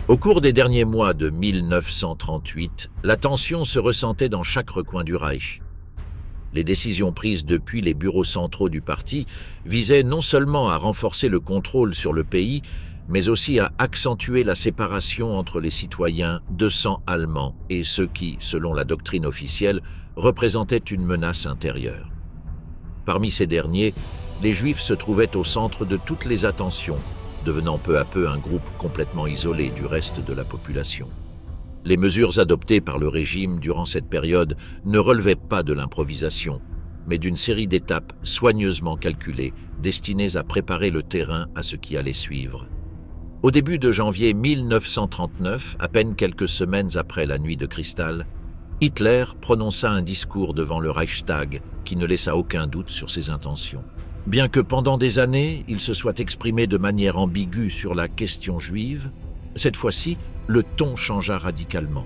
Au cours des derniers mois de 1938, la tension se ressentait dans chaque recoin du Reich. Les décisions prises depuis les bureaux centraux du parti visaient non seulement à renforcer le contrôle sur le pays, mais aussi à accentuer la séparation entre les citoyens de sang allemand et ceux qui, selon la doctrine officielle, représentaient une menace intérieure. Parmi ces derniers, les Juifs se trouvaient au centre de toutes les attentions, devenant peu à peu un groupe complètement isolé du reste de la population. Les mesures adoptées par le régime durant cette période ne relevaient pas de l'improvisation, mais d'une série d'étapes soigneusement calculées, destinées à préparer le terrain à ce qui allait suivre. Au début de janvier 1939, à peine quelques semaines après la nuit de cristal, Hitler prononça un discours devant le Reichstag qui ne laissa aucun doute sur ses intentions. Bien que pendant des années, il se soit exprimé de manière ambiguë sur la question juive, cette fois-ci, le ton changea radicalement.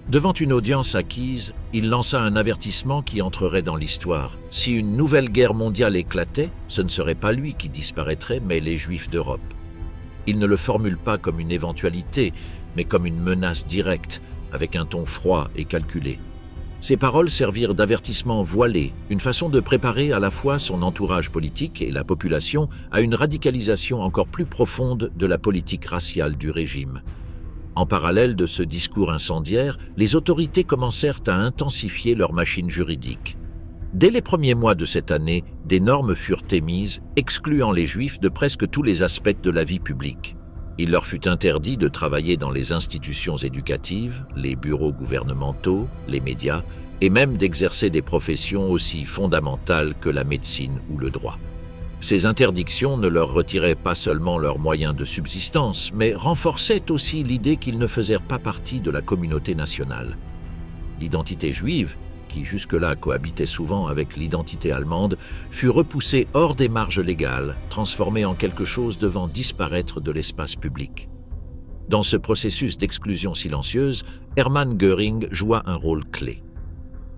Devant une audience acquise, il lança un avertissement qui entrerait dans l'histoire. Si une nouvelle guerre mondiale éclatait, ce ne serait pas lui qui disparaîtrait, mais les Juifs d'Europe. Il ne le formule pas comme une éventualité, mais comme une menace directe, avec un ton froid et calculé. Ces paroles servirent d'avertissement voilé, une façon de préparer à la fois son entourage politique et la population à une radicalisation encore plus profonde de la politique raciale du régime. En parallèle de ce discours incendiaire, les autorités commencèrent à intensifier leur machine juridique. Dès les premiers mois de cette année, des normes furent émises, excluant les Juifs de presque tous les aspects de la vie publique. Il leur fut interdit de travailler dans les institutions éducatives, les bureaux gouvernementaux, les médias, et même d'exercer des professions aussi fondamentales que la médecine ou le droit. Ces interdictions ne leur retiraient pas seulement leurs moyens de subsistance, mais renforçaient aussi l'idée qu'ils ne faisaient pas partie de la communauté nationale. L'identité juive, qui jusque-là cohabitait souvent avec l'identité allemande, fut repoussée hors des marges légales, transformée en quelque chose devant disparaître de l'espace public. Dans ce processus d'exclusion silencieuse, Hermann Göring joua un rôle clé.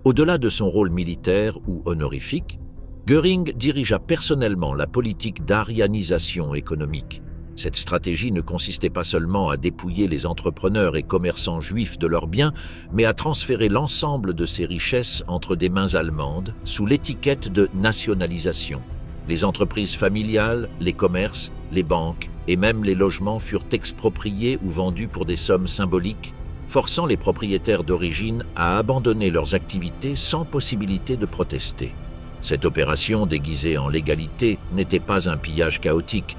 Au-delà de son rôle militaire ou honorifique, Göring dirigea personnellement la politique d'aryanisation économique. Cette stratégie ne consistait pas seulement à dépouiller les entrepreneurs et commerçants juifs de leurs biens, mais à transférer l'ensemble de ces richesses entre des mains allemandes sous l'étiquette de nationalisation. Les entreprises familiales, les commerces, les banques et même les logements furent expropriés ou vendus pour des sommes symboliques, forçant les propriétaires d'origine à abandonner leurs activités sans possibilité de protester. Cette opération, déguisée en légalité, n'était pas un pillage chaotique,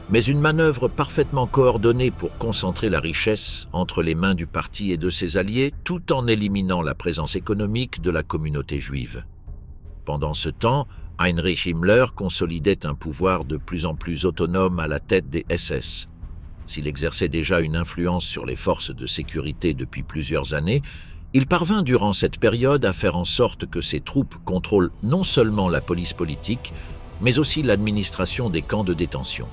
mais une manœuvre parfaitement coordonnée pour concentrer la richesse entre les mains du parti et de ses alliés, tout en éliminant la présence économique de la communauté juive. Pendant ce temps, Heinrich Himmler consolidait un pouvoir de plus en plus autonome à la tête des SS. S'il exerçait déjà une influence sur les forces de sécurité depuis plusieurs années, il parvint durant cette période à faire en sorte que ses troupes contrôlent non seulement la police politique, mais aussi l'administration des camps de détention.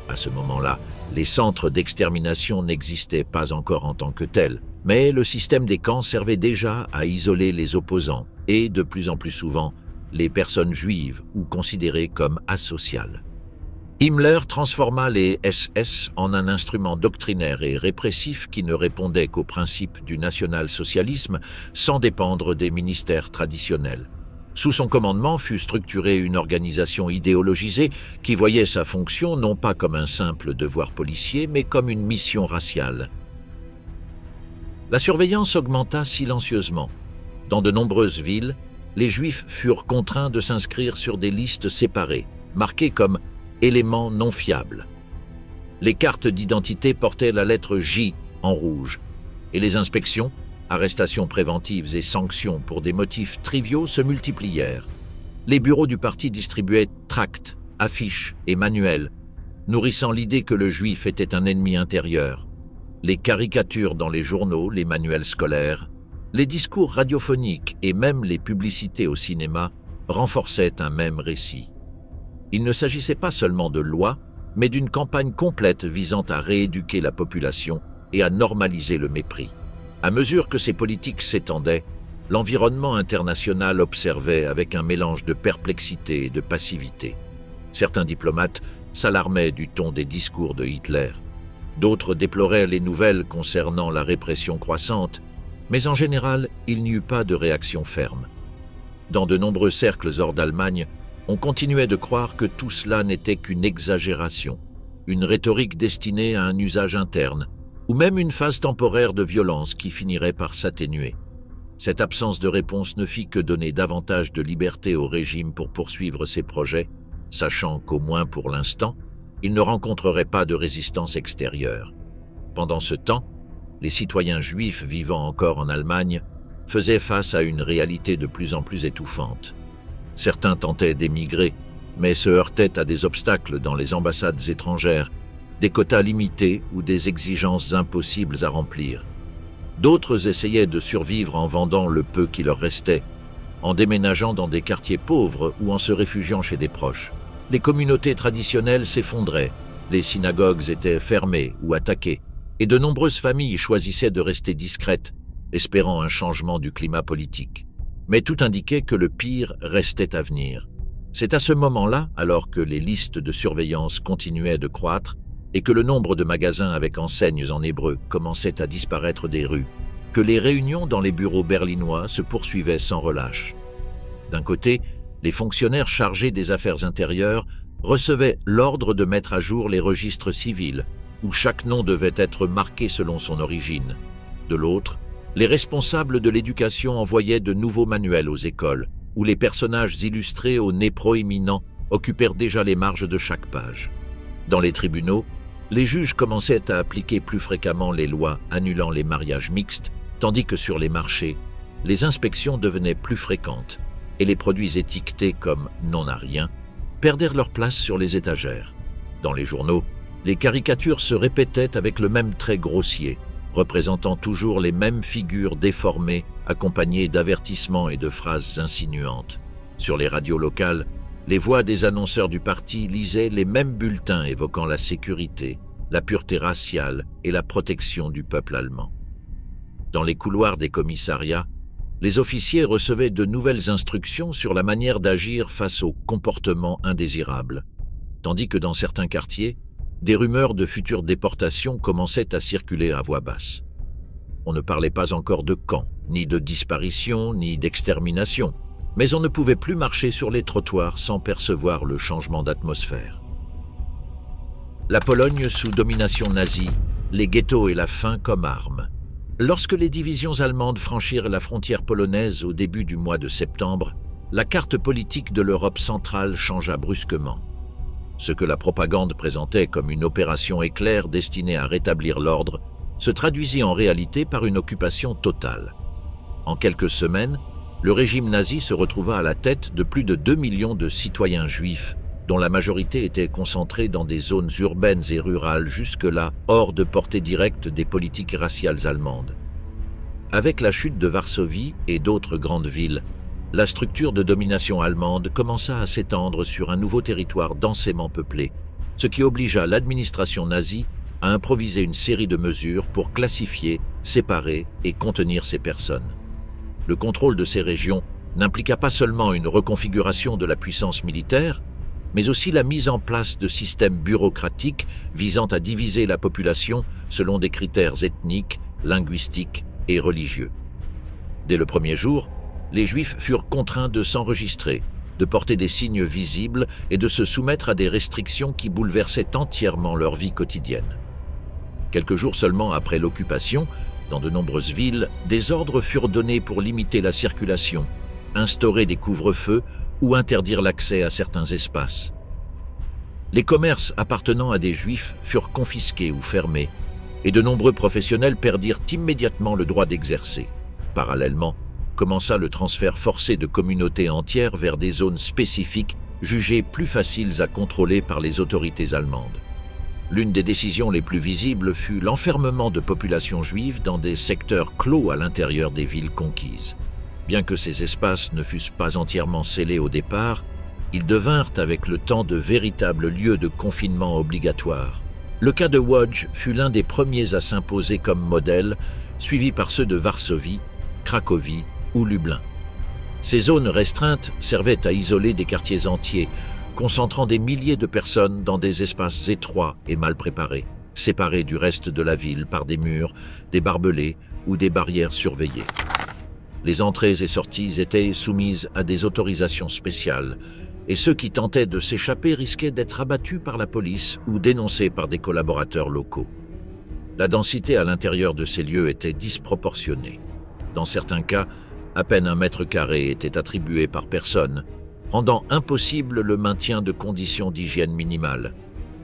À ce moment-là, les centres d'extermination n'existaient pas encore en tant que tels, mais le système des camps servait déjà à isoler les opposants et, de plus en plus souvent, les personnes juives ou considérées comme asociales. Himmler transforma les SS en un instrument doctrinaire et répressif qui ne répondait qu'aux principes du national-socialisme sans dépendre des ministères traditionnels. Sous son commandement fut structurée une organisation idéologisée qui voyait sa fonction non pas comme un simple devoir policier, mais comme une mission raciale. La surveillance augmenta silencieusement. Dans de nombreuses villes, les Juifs furent contraints de s'inscrire sur des listes séparées, marquées comme « éléments non fiables ». Les cartes d'identité portaient la lettre J en rouge, et les inspections, arrestations préventives et sanctions pour des motifs triviaux se multiplièrent. Les bureaux du parti distribuaient tracts, affiches et manuels, nourrissant l'idée que le juif était un ennemi intérieur. Les caricatures dans les journaux, les manuels scolaires, les discours radiophoniques et même les publicités au cinéma renforçaient un même récit. Il ne s'agissait pas seulement de lois, mais d'une campagne complète visant à rééduquer la population et à normaliser le mépris. À mesure que ces politiques s'étendaient, l'environnement international observait avec un mélange de perplexité et de passivité. Certains diplomates s'alarmaient du ton des discours de Hitler. D'autres déploraient les nouvelles concernant la répression croissante, mais en général, il n'y eut pas de réaction ferme. Dans de nombreux cercles hors d'Allemagne, on continuait de croire que tout cela n'était qu'une exagération, une rhétorique destinée à un usage interne, ou même une phase temporaire de violence qui finirait par s'atténuer. Cette absence de réponse ne fit que donner davantage de liberté au régime pour poursuivre ses projets, sachant qu'au moins pour l'instant, il ne rencontrerait pas de résistance extérieure. Pendant ce temps, les citoyens juifs vivant encore en Allemagne faisaient face à une réalité de plus en plus étouffante. Certains tentaient d'émigrer, mais se heurtaient à des obstacles dans les ambassades étrangères, des quotas limités ou des exigences impossibles à remplir. D'autres essayaient de survivre en vendant le peu qui leur restait, en déménageant dans des quartiers pauvres ou en se réfugiant chez des proches. Les communautés traditionnelles s'effondraient, les synagogues étaient fermées ou attaquées, et de nombreuses familles choisissaient de rester discrètes, espérant un changement du climat politique. Mais tout indiquait que le pire restait à venir. C'est à ce moment-là, alors que les listes de surveillance continuaient de croître et que le nombre de magasins avec enseignes en hébreu commençait à disparaître des rues, que les réunions dans les bureaux berlinois se poursuivaient sans relâche. D'un côté, les fonctionnaires chargés des affaires intérieures recevaient l'ordre de mettre à jour les registres civils, où chaque nom devait être marqué selon son origine. De l'autre, les responsables de l'éducation envoyaient de nouveaux manuels aux écoles, où les personnages illustrés au nez proéminent occupèrent déjà les marges de chaque page. Dans les tribunaux, les juges commençaient à appliquer plus fréquemment les lois annulant les mariages mixtes, tandis que sur les marchés, les inspections devenaient plus fréquentes et les produits étiquetés comme « non à rien » perdèrent leur place sur les étagères. Dans les journaux, les caricatures se répétaient avec le même trait grossier, représentant toujours les mêmes figures déformées, accompagnées d'avertissements et de phrases insinuantes. Sur les radios locales, les voix des annonceurs du parti lisaient les mêmes bulletins évoquant la sécurité, la pureté raciale et la protection du peuple allemand. Dans les couloirs des commissariats, les officiers recevaient de nouvelles instructions sur la manière d'agir face aux comportements indésirables, tandis que dans certains quartiers, des rumeurs de futures déportations commençaient à circuler à voix basse. On ne parlait pas encore de camps, ni de disparition, ni d'extermination, mais on ne pouvait plus marcher sur les trottoirs sans percevoir le changement d'atmosphère. La Pologne sous domination nazie, les ghettos et la faim comme armes. Lorsque les divisions allemandes franchirent la frontière polonaise au début du mois de septembre, la carte politique de l'Europe centrale changea brusquement. Ce que la propagande présentait comme une opération éclair destinée à rétablir l'ordre se traduisit en réalité par une occupation totale. En quelques semaines, le régime nazi se retrouva à la tête de plus de 2 millions de citoyens juifs, dont la majorité était concentrée dans des zones urbaines et rurales jusque-là hors de portée directe des politiques raciales allemandes. Avec la chute de Varsovie et d'autres grandes villes, la structure de domination allemande commença à s'étendre sur un nouveau territoire densément peuplé, ce qui obligea l'administration nazie à improviser une série de mesures pour classifier, séparer et contenir ces personnes. Le contrôle de ces régions n'impliqua pas seulement une reconfiguration de la puissance militaire, mais aussi la mise en place de systèmes bureaucratiques visant à diviser la population selon des critères ethniques, linguistiques et religieux. Dès le premier jour, les Juifs furent contraints de s'enregistrer, de porter des signes visibles et de se soumettre à des restrictions qui bouleversaient entièrement leur vie quotidienne. Quelques jours seulement après l'occupation, dans de nombreuses villes, des ordres furent donnés pour limiter la circulation, instaurer des couvre-feux ou interdire l'accès à certains espaces. Les commerces appartenant à des Juifs furent confisqués ou fermés, et de nombreux professionnels perdirent immédiatement le droit d'exercer. Parallèlement, commença le transfert forcé de communautés entières vers des zones spécifiques jugées plus faciles à contrôler par les autorités allemandes. L'une des décisions les plus visibles fut l'enfermement de populations juives dans des secteurs clos à l'intérieur des villes conquises. Bien que ces espaces ne fussent pas entièrement scellés au départ, ils devinrent avec le temps de véritables lieux de confinement obligatoire. Le cas de Łódź fut l'un des premiers à s'imposer comme modèle, suivi par ceux de Varsovie, Cracovie ou Lublin. Ces zones restreintes servaient à isoler des quartiers entiers, concentrant des milliers de personnes dans des espaces étroits et mal préparés. séparés du reste de la ville par des murs, des barbelés ou des barrières surveillées. Les entrées et sorties étaient soumises à des autorisations spéciales, et ceux qui tentaient de s'échapper risquaient d'être abattus par la police ou dénoncés par des collaborateurs locaux. La densité à l'intérieur de ces lieux était disproportionnée. Dans certains cas, à peine 1 mètre carré était attribué par personne, rendant impossible le maintien de conditions d'hygiène minimales.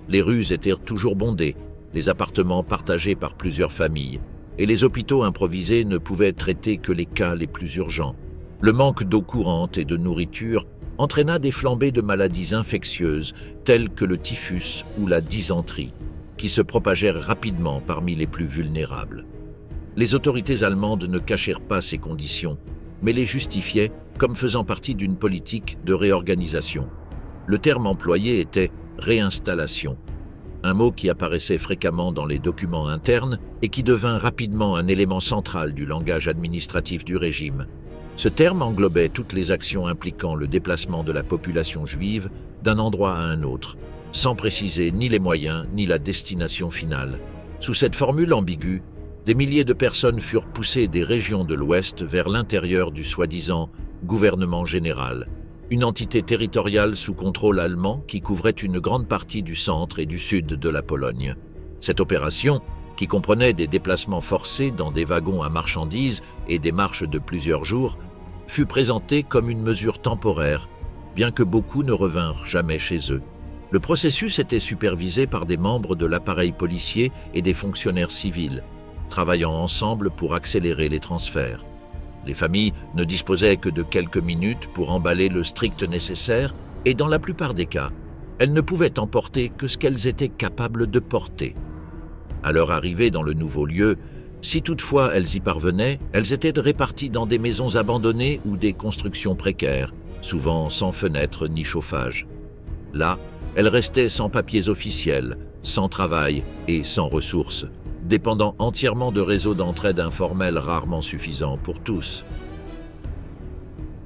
Les rues étaient toujours bondées, les appartements partagés par plusieurs familles, et les hôpitaux improvisés ne pouvaient traiter que les cas les plus urgents. Le manque d'eau courante et de nourriture entraîna des flambées de maladies infectieuses telles que le typhus ou la dysenterie, qui se propagèrent rapidement parmi les plus vulnérables. Les autorités allemandes ne cachèrent pas ces conditions, mais les justifiaient comme faisant partie d'une politique de réorganisation. Le terme employé était « réinstallation », un mot qui apparaissait fréquemment dans les documents internes et qui devint rapidement un élément central du langage administratif du régime. Ce terme englobait toutes les actions impliquant le déplacement de la population juive d'un endroit à un autre, sans préciser ni les moyens ni la destination finale. Sous cette formule ambiguë, des milliers de personnes furent poussées des régions de l'Ouest vers l'intérieur du soi-disant gouvernement général, une entité territoriale sous contrôle allemand qui couvrait une grande partie du centre et du sud de la Pologne. Cette opération, qui comprenait des déplacements forcés dans des wagons à marchandises et des marches de plusieurs jours, fut présentée comme une mesure temporaire, bien que beaucoup ne revinrent jamais chez eux. Le processus était supervisé par des membres de l'appareil policier et des fonctionnaires civils, travaillant ensemble pour accélérer les transferts. Les familles ne disposaient que de quelques minutes pour emballer le strict nécessaire et dans la plupart des cas, elles ne pouvaient emporter que ce qu'elles étaient capables de porter. À leur arrivée dans le nouveau lieu, si toutefois elles y parvenaient, elles étaient réparties dans des maisons abandonnées ou des constructions précaires, souvent sans fenêtres ni chauffage. Là, elles restaient sans papiers officiels, sans travail et sans ressources, dépendant entièrement de réseaux d'entraide informels rarement suffisants pour tous.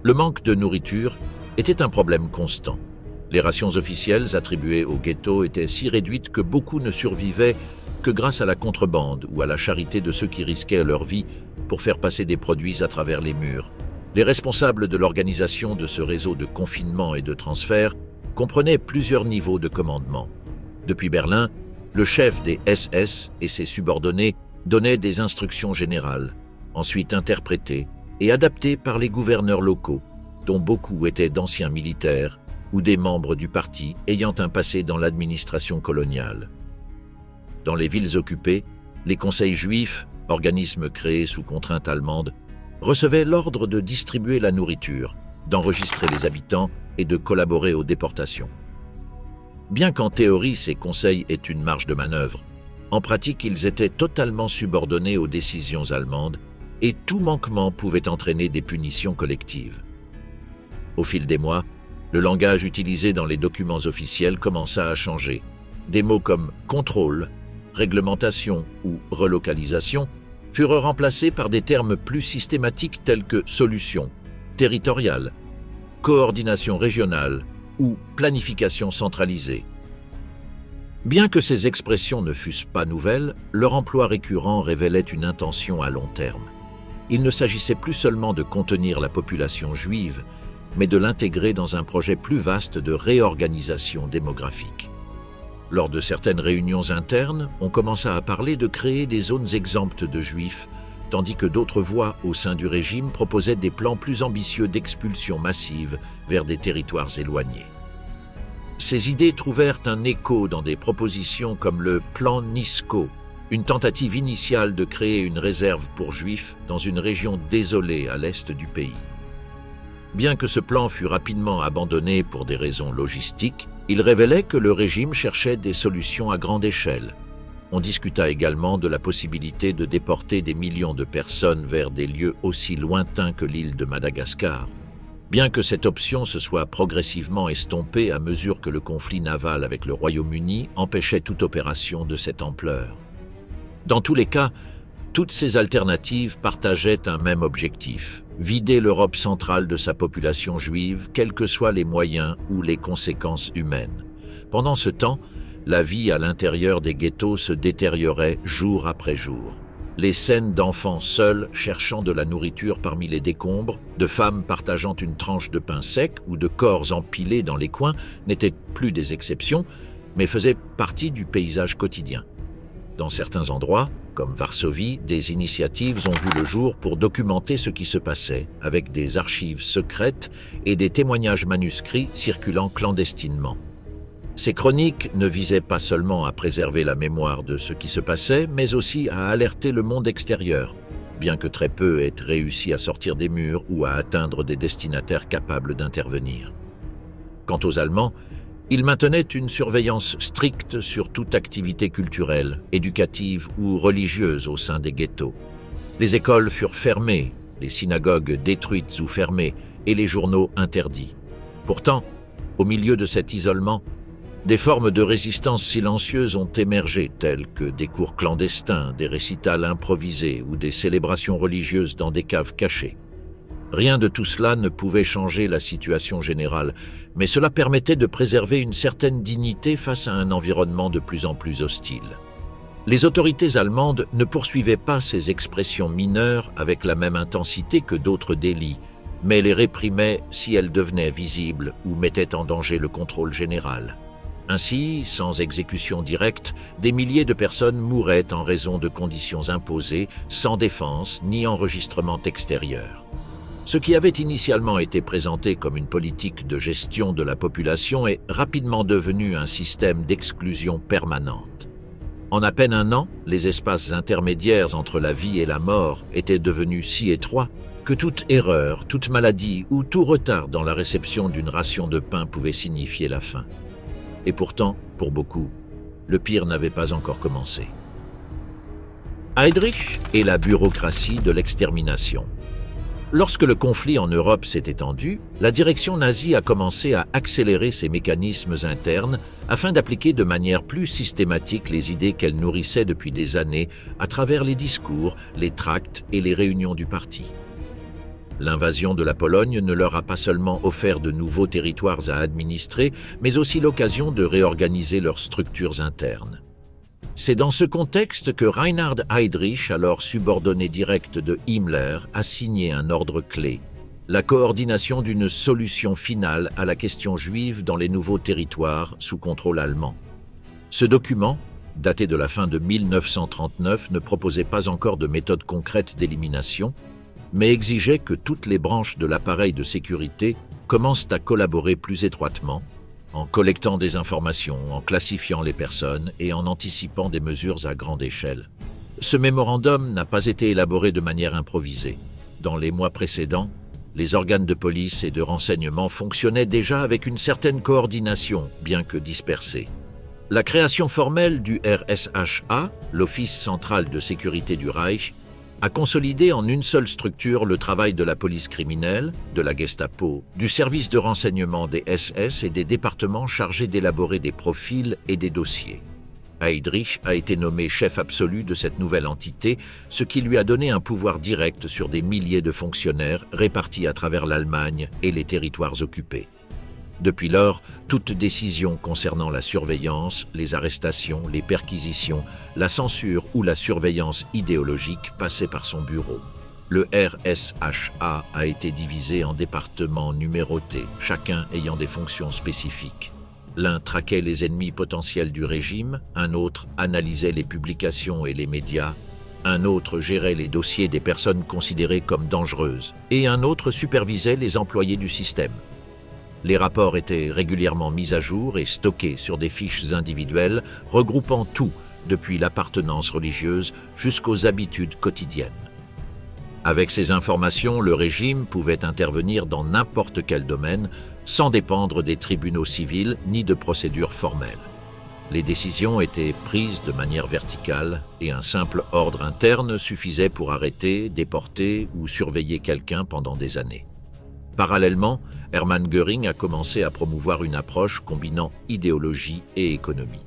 Le manque de nourriture était un problème constant. Les rations officielles attribuées aux ghettos étaient si réduites que beaucoup ne survivaient que grâce à la contrebande ou à la charité de ceux qui risquaient leur vie pour faire passer des produits à travers les murs. Les responsables de l'organisation de ce réseau de confinement et de transfert comprenaient plusieurs niveaux de commandement. Depuis Berlin, le chef des SS et ses subordonnés donnaient des instructions générales, ensuite interprétées et adaptées par les gouverneurs locaux, dont beaucoup étaient d'anciens militaires ou des membres du parti ayant un passé dans l'administration coloniale. Dans les villes occupées, les conseils juifs, organismes créés sous contrainte allemande, recevaient l'ordre de distribuer la nourriture, d'enregistrer les habitants et de collaborer aux déportations. Bien qu'en théorie ces conseils aient une marge de manœuvre, en pratique ils étaient totalement subordonnés aux décisions allemandes et tout manquement pouvait entraîner des punitions collectives. Au fil des mois, le langage utilisé dans les documents officiels commença à changer. Des mots comme « contrôle », « réglementation » ou « relocalisation » furent remplacés par des termes plus systématiques tels que « solution »,« territoriale »,« coordination régionale » ou planification centralisée. Bien que ces expressions ne fussent pas nouvelles, leur emploi récurrent révélait une intention à long terme. Il ne s'agissait plus seulement de contenir la population juive, mais de l'intégrer dans un projet plus vaste de réorganisation démographique. Lors de certaines réunions internes, on commença à parler de créer des zones exemptes de juifs, tandis que d'autres voix au sein du régime proposaient des plans plus ambitieux d'expulsion massive vers des territoires éloignés. Ces idées trouvèrent un écho dans des propositions comme le plan Nisko, une tentative initiale de créer une réserve pour juifs dans une région désolée à l'est du pays. Bien que ce plan fût rapidement abandonné pour des raisons logistiques, il révélait que le régime cherchait des solutions à grande échelle. On discuta également de la possibilité de déporter des millions de personnes vers des lieux aussi lointains que l'île de Madagascar. Bien que cette option se soit progressivement estompée à mesure que le conflit naval avec le Royaume-Uni empêchait toute opération de cette ampleur. Dans tous les cas, toutes ces alternatives partageaient un même objectif: vider l'Europe centrale de sa population juive, quels que soient les moyens ou les conséquences humaines. Pendant ce temps, La vie à l'intérieur des ghettos se détériorait jour après jour. Les scènes d'enfants seuls cherchant de la nourriture parmi les décombres, de femmes partageant une tranche de pain sec ou de corps empilés dans les coins n'étaient plus des exceptions, mais faisaient partie du paysage quotidien. Dans certains endroits, comme Varsovie, des initiatives ont vu le jour pour documenter ce qui se passait, avec des archives secrètes et des témoignages manuscrits circulant clandestinement. Ces chroniques ne visaient pas seulement à préserver la mémoire de ce qui se passait, mais aussi à alerter le monde extérieur, bien que très peu aient réussi à sortir des murs ou à atteindre des destinataires capables d'intervenir. Quant aux Allemands, ils maintenaient une surveillance stricte sur toute activité culturelle, éducative ou religieuse au sein des ghettos. Les écoles furent fermées, les synagogues détruites ou fermées et les journaux interdits. Pourtant, au milieu de cet isolement, des formes de résistance silencieuses ont émergé, telles que des cours clandestins, des récitals improvisés ou des célébrations religieuses dans des caves cachées. Rien de tout cela ne pouvait changer la situation générale, mais cela permettait de préserver une certaine dignité face à un environnement de plus en plus hostile. Les autorités allemandes ne poursuivaient pas ces expressions mineures avec la même intensité que d'autres délits, mais les réprimaient si elles devenaient visibles ou mettaient en danger le contrôle général. Ainsi, sans exécution directe, des milliers de personnes mouraient en raison de conditions imposées, sans défense ni enregistrement extérieur. Ce qui avait initialement été présenté comme une politique de gestion de la population est rapidement devenu un système d'exclusion permanente. En à peine un an, les espaces intermédiaires entre la vie et la mort étaient devenus si étroits que toute erreur, toute maladie ou tout retard dans la réception d'une ration de pain pouvait signifier la fin. Et pourtant, pour beaucoup, le pire n'avait pas encore commencé. Heydrich et la bureaucratie de l'extermination. Lorsque le conflit en Europe s'est étendu, la direction nazie a commencé à accélérer ses mécanismes internes afin d'appliquer de manière plus systématique les idées qu'elle nourrissait depuis des années à travers les discours, les tracts et les réunions du parti. L'invasion de la Pologne ne leur a pas seulement offert de nouveaux territoires à administrer, mais aussi l'occasion de réorganiser leurs structures internes. C'est dans ce contexte que Reinhard Heydrich, alors subordonné direct de Himmler, a signé un ordre clé, la coordination d'une solution finale à la question juive dans les nouveaux territoires sous contrôle allemand. Ce document, daté de la fin de 1939, ne proposait pas encore de méthode concrète d'élimination, mais exigeait que toutes les branches de l'appareil de sécurité commencent à collaborer plus étroitement, en collectant des informations, en classifiant les personnes et en anticipant des mesures à grande échelle. Ce mémorandum n'a pas été élaboré de manière improvisée. Dans les mois précédents, les organes de police et de renseignement fonctionnaient déjà avec une certaine coordination, bien que dispersée. La création formelle du RSHA, l'Office central de sécurité du Reich, a consolidé en une seule structure le travail de la police criminelle, de la Gestapo, du service de renseignement des SS et des départements chargés d'élaborer des profils et des dossiers. Heydrich a été nommé chef absolu de cette nouvelle entité, ce qui lui a donné un pouvoir direct sur des milliers de fonctionnaires répartis à travers l'Allemagne et les territoires occupés. Depuis lors, toute décision concernant la surveillance, les arrestations, les perquisitions, la censure ou la surveillance idéologique passait par son bureau. Le RSHA a été divisé en départements numérotés, chacun ayant des fonctions spécifiques. L'un traquait les ennemis potentiels du régime, un autre analysait les publications et les médias, un autre gérait les dossiers des personnes considérées comme dangereuses, et un autre supervisait les employés du système. Les rapports étaient régulièrement mis à jour et stockés sur des fiches individuelles, regroupant tout, depuis l'appartenance religieuse jusqu'aux habitudes quotidiennes. Avec ces informations, le régime pouvait intervenir dans n'importe quel domaine, sans dépendre des tribunaux civils ni de procédures formelles. Les décisions étaient prises de manière verticale et un simple ordre interne suffisait pour arrêter, déporter ou surveiller quelqu'un pendant des années. Parallèlement, Hermann Göring a commencé à promouvoir une approche combinant idéologie et économie.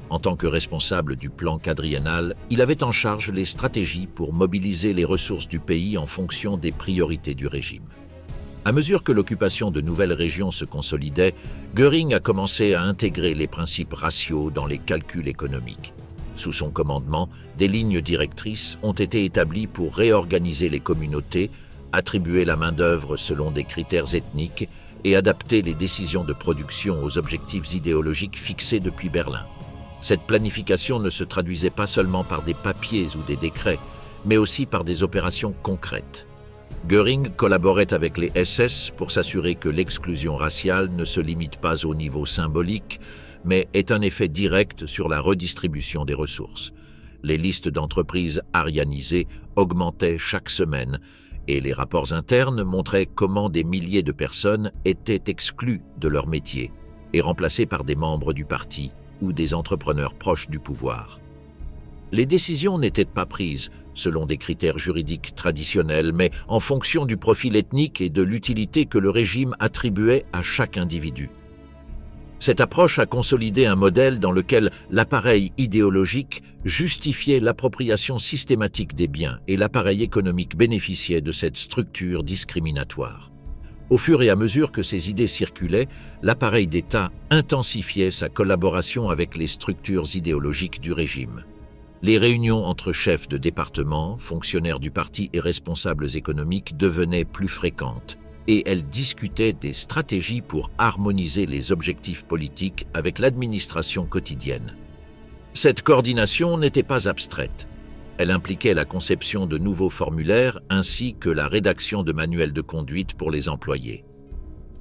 En tant que responsable du plan quadriennal, il avait en charge les stratégies pour mobiliser les ressources du pays en fonction des priorités du régime. À mesure que l'occupation de nouvelles régions se consolidait, Göring a commencé à intégrer les principes raciaux dans les calculs économiques. Sous son commandement, des lignes directrices ont été établies pour réorganiser les communautés, attribuer la main-d'œuvre selon des critères ethniques et adapter les décisions de production aux objectifs idéologiques fixés depuis Berlin. Cette planification ne se traduisait pas seulement par des papiers ou des décrets, mais aussi par des opérations concrètes. Göring collaborait avec les SS pour s'assurer que l'exclusion raciale ne se limite pas au niveau symbolique, mais ait un effet direct sur la redistribution des ressources. Les listes d'entreprises aryanisées augmentaient chaque semaine, et les rapports internes montraient comment des milliers de personnes étaient exclues de leur métier et remplacées par des membres du parti ou des entrepreneurs proches du pouvoir. Les décisions n'étaient pas prises selon des critères juridiques traditionnels, mais en fonction du profil ethnique et de l'utilité que le régime attribuait à chaque individu. Cette approche a consolidé un modèle dans lequel l'appareil idéologique justifiait l'appropriation systématique des biens et l'appareil économique bénéficiait de cette structure discriminatoire. Au fur et à mesure que ces idées circulaient, l'appareil d'État intensifiait sa collaboration avec les structures idéologiques du régime. Les réunions entre chefs de département, fonctionnaires du parti et responsables économiques devenaient plus fréquentes, et elles discutaient des stratégies pour harmoniser les objectifs politiques avec l'administration quotidienne. Cette coordination n'était pas abstraite. Elle impliquait la conception de nouveaux formulaires ainsi que la rédaction de manuels de conduite pour les employés.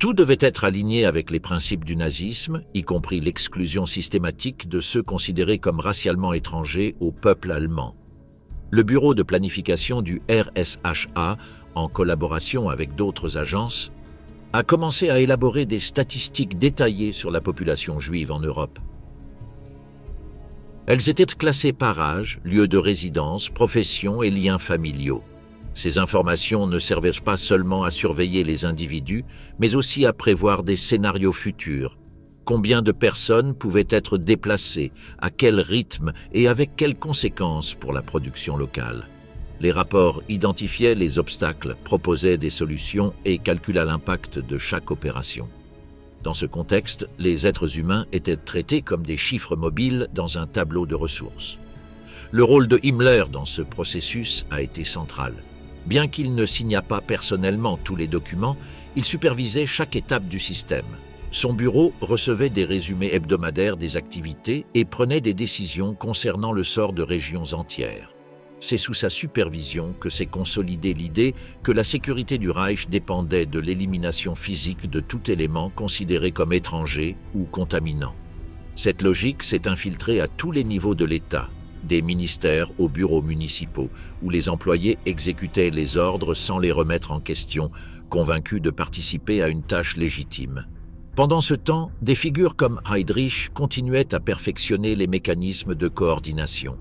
Tout devait être aligné avec les principes du nazisme, y compris l'exclusion systématique de ceux considérés comme racialement étrangers au peuple allemand. Le bureau de planification du RSHA, en collaboration avec d'autres agences, a commencé à élaborer des statistiques détaillées sur la population juive en Europe. Elles étaient classées par âge, lieu de résidence, profession et liens familiaux. Ces informations ne servaient pas seulement à surveiller les individus, mais aussi à prévoir des scénarios futurs. Combien de personnes pouvaient être déplacées, à quel rythme et avec quelles conséquences pour la production locale. Les rapports identifiaient les obstacles, proposaient des solutions et calculaient l'impact de chaque opération. Dans ce contexte, les êtres humains étaient traités comme des chiffres mobiles dans un tableau de ressources. Le rôle de Himmler dans ce processus a été central. Bien qu'il ne signa pas personnellement tous les documents, il supervisait chaque étape du système. Son bureau recevait des résumés hebdomadaires des activités et prenait des décisions concernant le sort de régions entières. C'est sous sa supervision que s'est consolidée l'idée que la sécurité du Reich dépendait de l'élimination physique de tout élément considéré comme étranger ou contaminant. Cette logique s'est infiltrée à tous les niveaux de l'État, des ministères aux bureaux municipaux, où les employés exécutaient les ordres sans les remettre en question, convaincus de participer à une tâche légitime. Pendant ce temps, des figures comme Heydrich continuaient à perfectionner les mécanismes de coordination.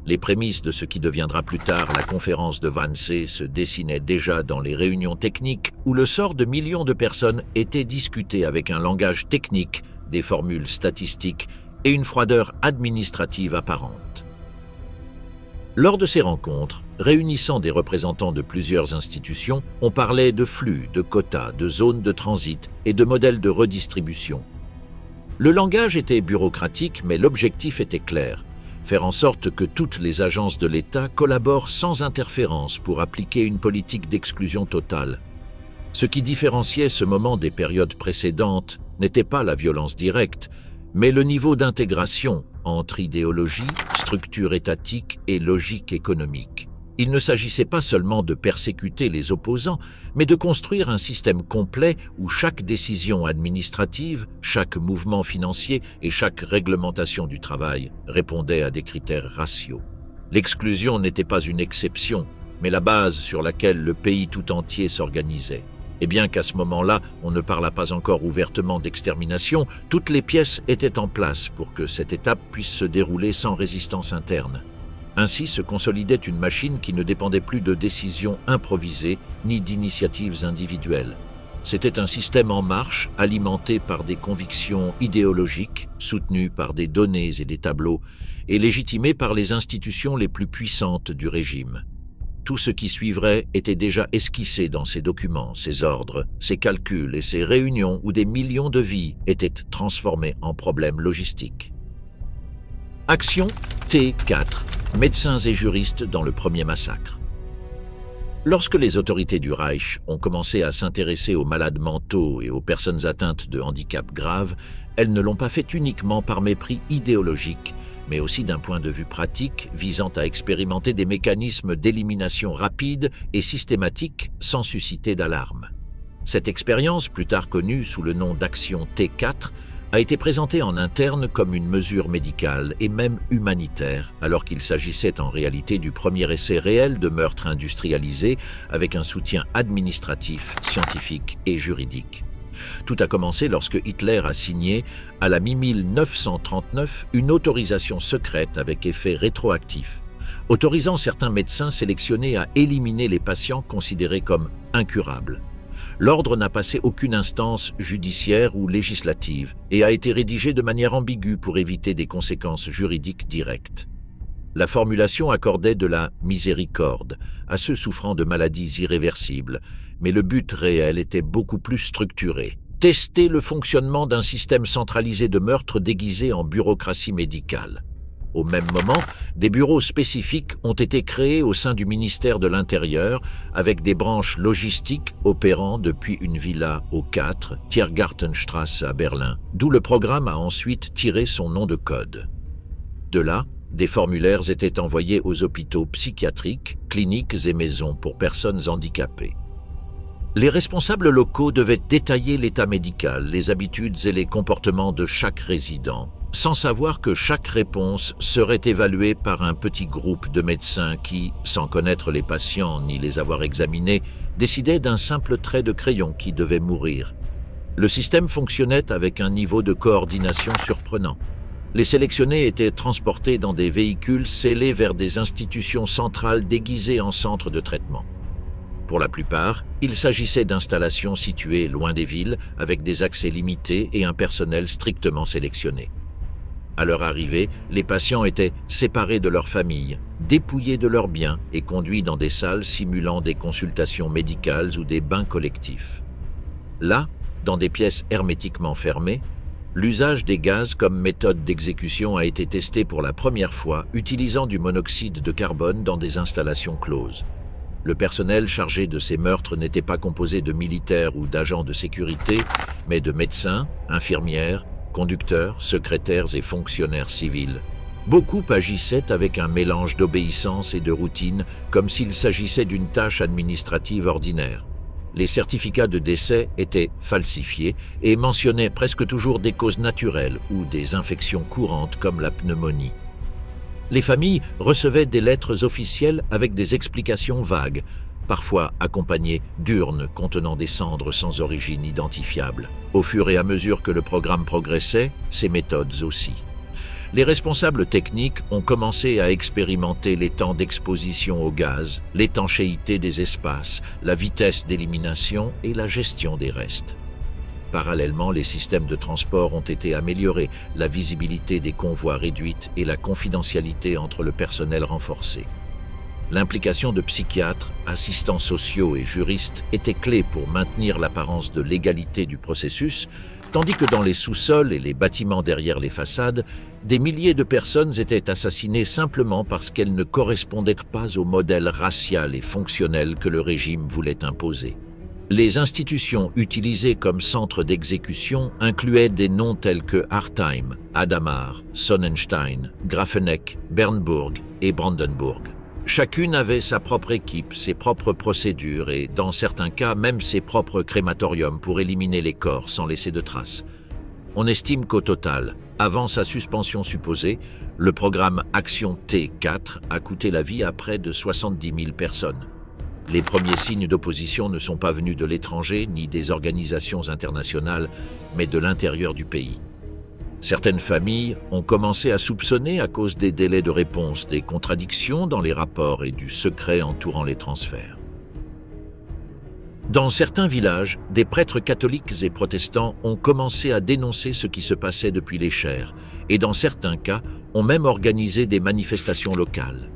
Les prémices de ce qui deviendra plus tard la conférence de Wannsee se dessinaient déjà dans les réunions techniques où le sort de millions de personnes était discuté avec un langage technique, des formules statistiques et une froideur administrative apparente. Lors de ces rencontres, réunissant des représentants de plusieurs institutions, on parlait de flux, de quotas, de zones de transit et de modèles de redistribution. Le langage était bureaucratique, mais l'objectif était clair. Faire en sorte que toutes les agences de l'État collaborent sans interférence pour appliquer une politique d'exclusion totale. Ce qui différenciait ce moment des périodes précédentes n'était pas la violence directe, mais le niveau d'intégration entre idéologie, structure étatique et logique économique. Il ne s'agissait pas seulement de persécuter les opposants, mais de construire un système complet où chaque décision administrative, chaque mouvement financier et chaque réglementation du travail répondait à des critères raciaux. L'exclusion n'était pas une exception, mais la base sur laquelle le pays tout entier s'organisait. Et bien qu'à ce moment-là, on ne parlât pas encore ouvertement d'extermination, toutes les pièces étaient en place pour que cette étape puisse se dérouler sans résistance interne. Ainsi se consolidait une machine qui ne dépendait plus de décisions improvisées ni d'initiatives individuelles. C'était un système en marche, alimenté par des convictions idéologiques, soutenu par des données et des tableaux, et légitimé par les institutions les plus puissantes du régime. Tout ce qui suivrait était déjà esquissé dans ses documents, ses ordres, ses calculs et ses réunions où des millions de vies étaient transformées en problèmes logistiques. Action T4. Médecins et juristes dans le premier massacre. Lorsque les autorités du Reich ont commencé à s'intéresser aux malades mentaux et aux personnes atteintes de handicap graves, elles ne l'ont pas fait uniquement par mépris idéologique, mais aussi d'un point de vue pratique visant à expérimenter des mécanismes d'élimination rapide et systématique sans susciter d'alarme. Cette expérience, plus tard connue sous le nom d'Action T4, a été présentée en interne comme une mesure médicale et même humanitaire, alors qu'il s'agissait en réalité du premier essai réel de meurtre industrialisé avec un soutien administratif, scientifique et juridique. Tout a commencé lorsque Hitler a signé, à la mi-1939, une autorisation secrète avec effet rétroactif, autorisant certains médecins sélectionnés à éliminer les patients considérés comme incurables. L'ordre n'a passé aucune instance judiciaire ou législative et a été rédigé de manière ambiguë pour éviter des conséquences juridiques directes. La formulation accordait de la miséricorde à ceux souffrant de maladies irréversibles, mais le but réel était beaucoup plus structuré. Tester le fonctionnement d'un système centralisé de meurtre déguisé en bureaucratie médicale. Au même moment, des bureaux spécifiques ont été créés au sein du ministère de l'Intérieur avec des branches logistiques opérant depuis une villa au 4, Tiergartenstrasse à Berlin, d'où le programme a ensuite tiré son nom de code. De là, des formulaires étaient envoyés aux hôpitaux psychiatriques, cliniques et maisons pour personnes handicapées. Les responsables locaux devaient détailler l'état médical, les habitudes et les comportements de chaque résident, sans savoir que chaque réponse serait évaluée par un petit groupe de médecins qui, sans connaître les patients ni les avoir examinés, décidaient d'un simple trait de crayon qui devait mourir. Le système fonctionnait avec un niveau de coordination surprenant. Les sélectionnés étaient transportés dans des véhicules scellés vers des institutions centrales déguisées en centres de traitement. Pour la plupart, il s'agissait d'installations situées loin des villes, avec des accès limités et un personnel strictement sélectionné. À leur arrivée, les patients étaient séparés de leurs familles, dépouillés de leurs biens et conduits dans des salles simulant des consultations médicales ou des bains collectifs. Là, dans des pièces hermétiquement fermées, l'usage des gaz comme méthode d'exécution a été testé pour la première fois utilisant du monoxyde de carbone dans des installations closes. Le personnel chargé de ces meurtres n'était pas composé de militaires ou d'agents de sécurité, mais de médecins, infirmières, conducteurs, secrétaires et fonctionnaires civils. Beaucoup agissaient avec un mélange d'obéissance et de routine, comme s'il s'agissait d'une tâche administrative ordinaire. Les certificats de décès étaient falsifiés et mentionnaient presque toujours des causes naturelles ou des infections courantes comme la pneumonie. Les familles recevaient des lettres officielles avec des explications vagues, parfois accompagnées d'urnes contenant des cendres sans origine identifiable. Au fur et à mesure que le programme progressait, ces méthodes aussi. Les responsables techniques ont commencé à expérimenter les temps d'exposition au gaz, l'étanchéité des espaces, la vitesse d'élimination et la gestion des restes. Parallèlement, les systèmes de transport ont été améliorés, la visibilité des convois réduite et la confidentialité entre le personnel renforcée. L'implication de psychiatres, assistants sociaux et juristes était clé pour maintenir l'apparence de légalité du processus, tandis que dans les sous-sols et les bâtiments derrière les façades, des milliers de personnes étaient assassinées simplement parce qu'elles ne correspondaient pas au modèle racial et fonctionnel que le régime voulait imposer. Les institutions utilisées comme centres d'exécution incluaient des noms tels que Hartheim, Hadamar, Sonnenstein, Grafenegg, Bernburg et Brandenburg. Chacune avait sa propre équipe, ses propres procédures et, dans certains cas, même ses propres crématoriums pour éliminer les corps sans laisser de traces. On estime qu'au total, avant sa suspension supposée, le programme Action T4 a coûté la vie à près de 70 000 personnes. Les premiers signes d'opposition ne sont pas venus de l'étranger ni des organisations internationales, mais de l'intérieur du pays. Certaines familles ont commencé à soupçonner à cause des délais de réponse, des contradictions dans les rapports et du secret entourant les transferts. Dans certains villages, des prêtres catholiques et protestants ont commencé à dénoncer ce qui se passait depuis les chers et dans certains cas, ont même organisé des manifestations locales.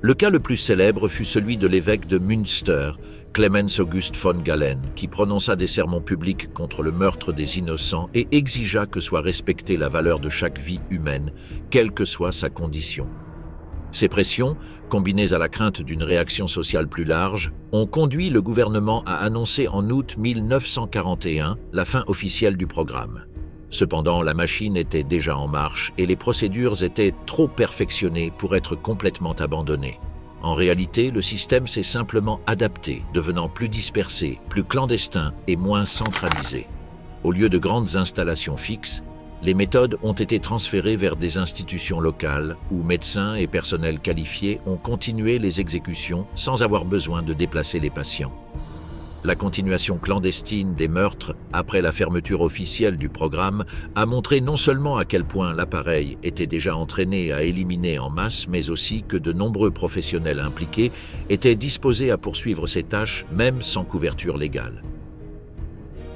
Le cas le plus célèbre fut celui de l'évêque de Münster, Clemens August von Galen, qui prononça des sermons publics contre le meurtre des innocents et exigea que soit respectée la valeur de chaque vie humaine, quelle que soit sa condition. Ces pressions, combinées à la crainte d'une réaction sociale plus large, ont conduit le gouvernement à annoncer en août 1941 la fin officielle du programme. Cependant, la machine était déjà en marche et les procédures étaient trop perfectionnées pour être complètement abandonnées. En réalité, le système s'est simplement adapté, devenant plus dispersé, plus clandestin et moins centralisé. Au lieu de grandes installations fixes, les méthodes ont été transférées vers des institutions locales où médecins et personnels qualifiés ont continué les exécutions sans avoir besoin de déplacer les patients. La continuation clandestine des meurtres après la fermeture officielle du programme a montré non seulement à quel point l'appareil était déjà entraîné à éliminer en masse, mais aussi que de nombreux professionnels impliqués étaient disposés à poursuivre ces tâches même sans couverture légale.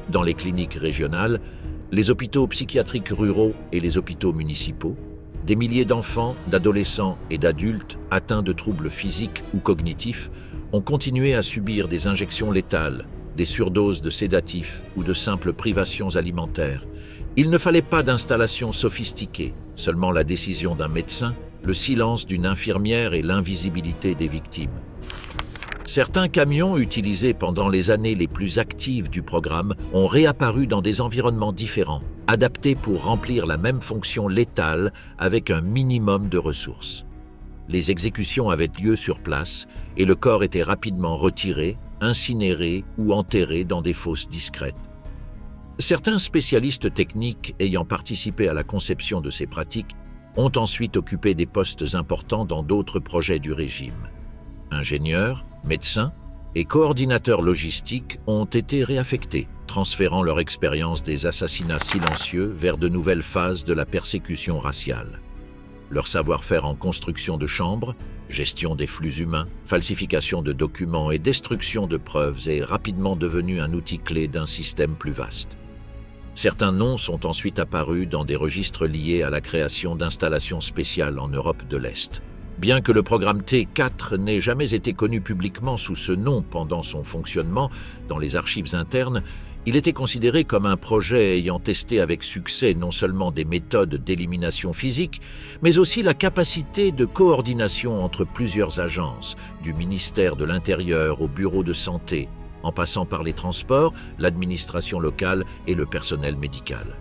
Dans les cliniques régionales, les hôpitaux psychiatriques ruraux et les hôpitaux municipaux, des milliers d'enfants, d'adolescents et d'adultes atteints de troubles physiques ou cognitifs ont continué à subir des injections létales, des surdoses de sédatifs ou de simples privations alimentaires. Il ne fallait pas d'installation sophistiquée, seulement la décision d'un médecin, le silence d'une infirmière et l'invisibilité des victimes. Certains camions utilisés pendant les années les plus actives du programme ont réapparu dans des environnements différents, adaptés pour remplir la même fonction létale avec un minimum de ressources. Les exécutions avaient lieu sur place et le corps était rapidement retiré, incinéré ou enterré dans des fosses discrètes. Certains spécialistes techniques ayant participé à la conception de ces pratiques ont ensuite occupé des postes importants dans d'autres projets du régime. Ingénieurs, médecins et coordinateurs logistiques ont été réaffectés, transférant leur expérience des assassinats silencieux vers de nouvelles phases de la persécution raciale. Leur savoir-faire en construction de chambres, gestion des flux humains, falsification de documents et destruction de preuves est rapidement devenu un outil clé d'un système plus vaste. Certains noms sont ensuite apparus dans des registres liés à la création d'installations spéciales en Europe de l'Est. Bien que le programme T4 n'ait jamais été connu publiquement sous ce nom pendant son fonctionnement dans les archives internes, il était considéré comme un projet ayant testé avec succès non seulement des méthodes d'élimination physique, mais aussi la capacité de coordination entre plusieurs agences, du ministère de l'Intérieur au bureau de santé, en passant par les transports, l'administration locale et le personnel médical.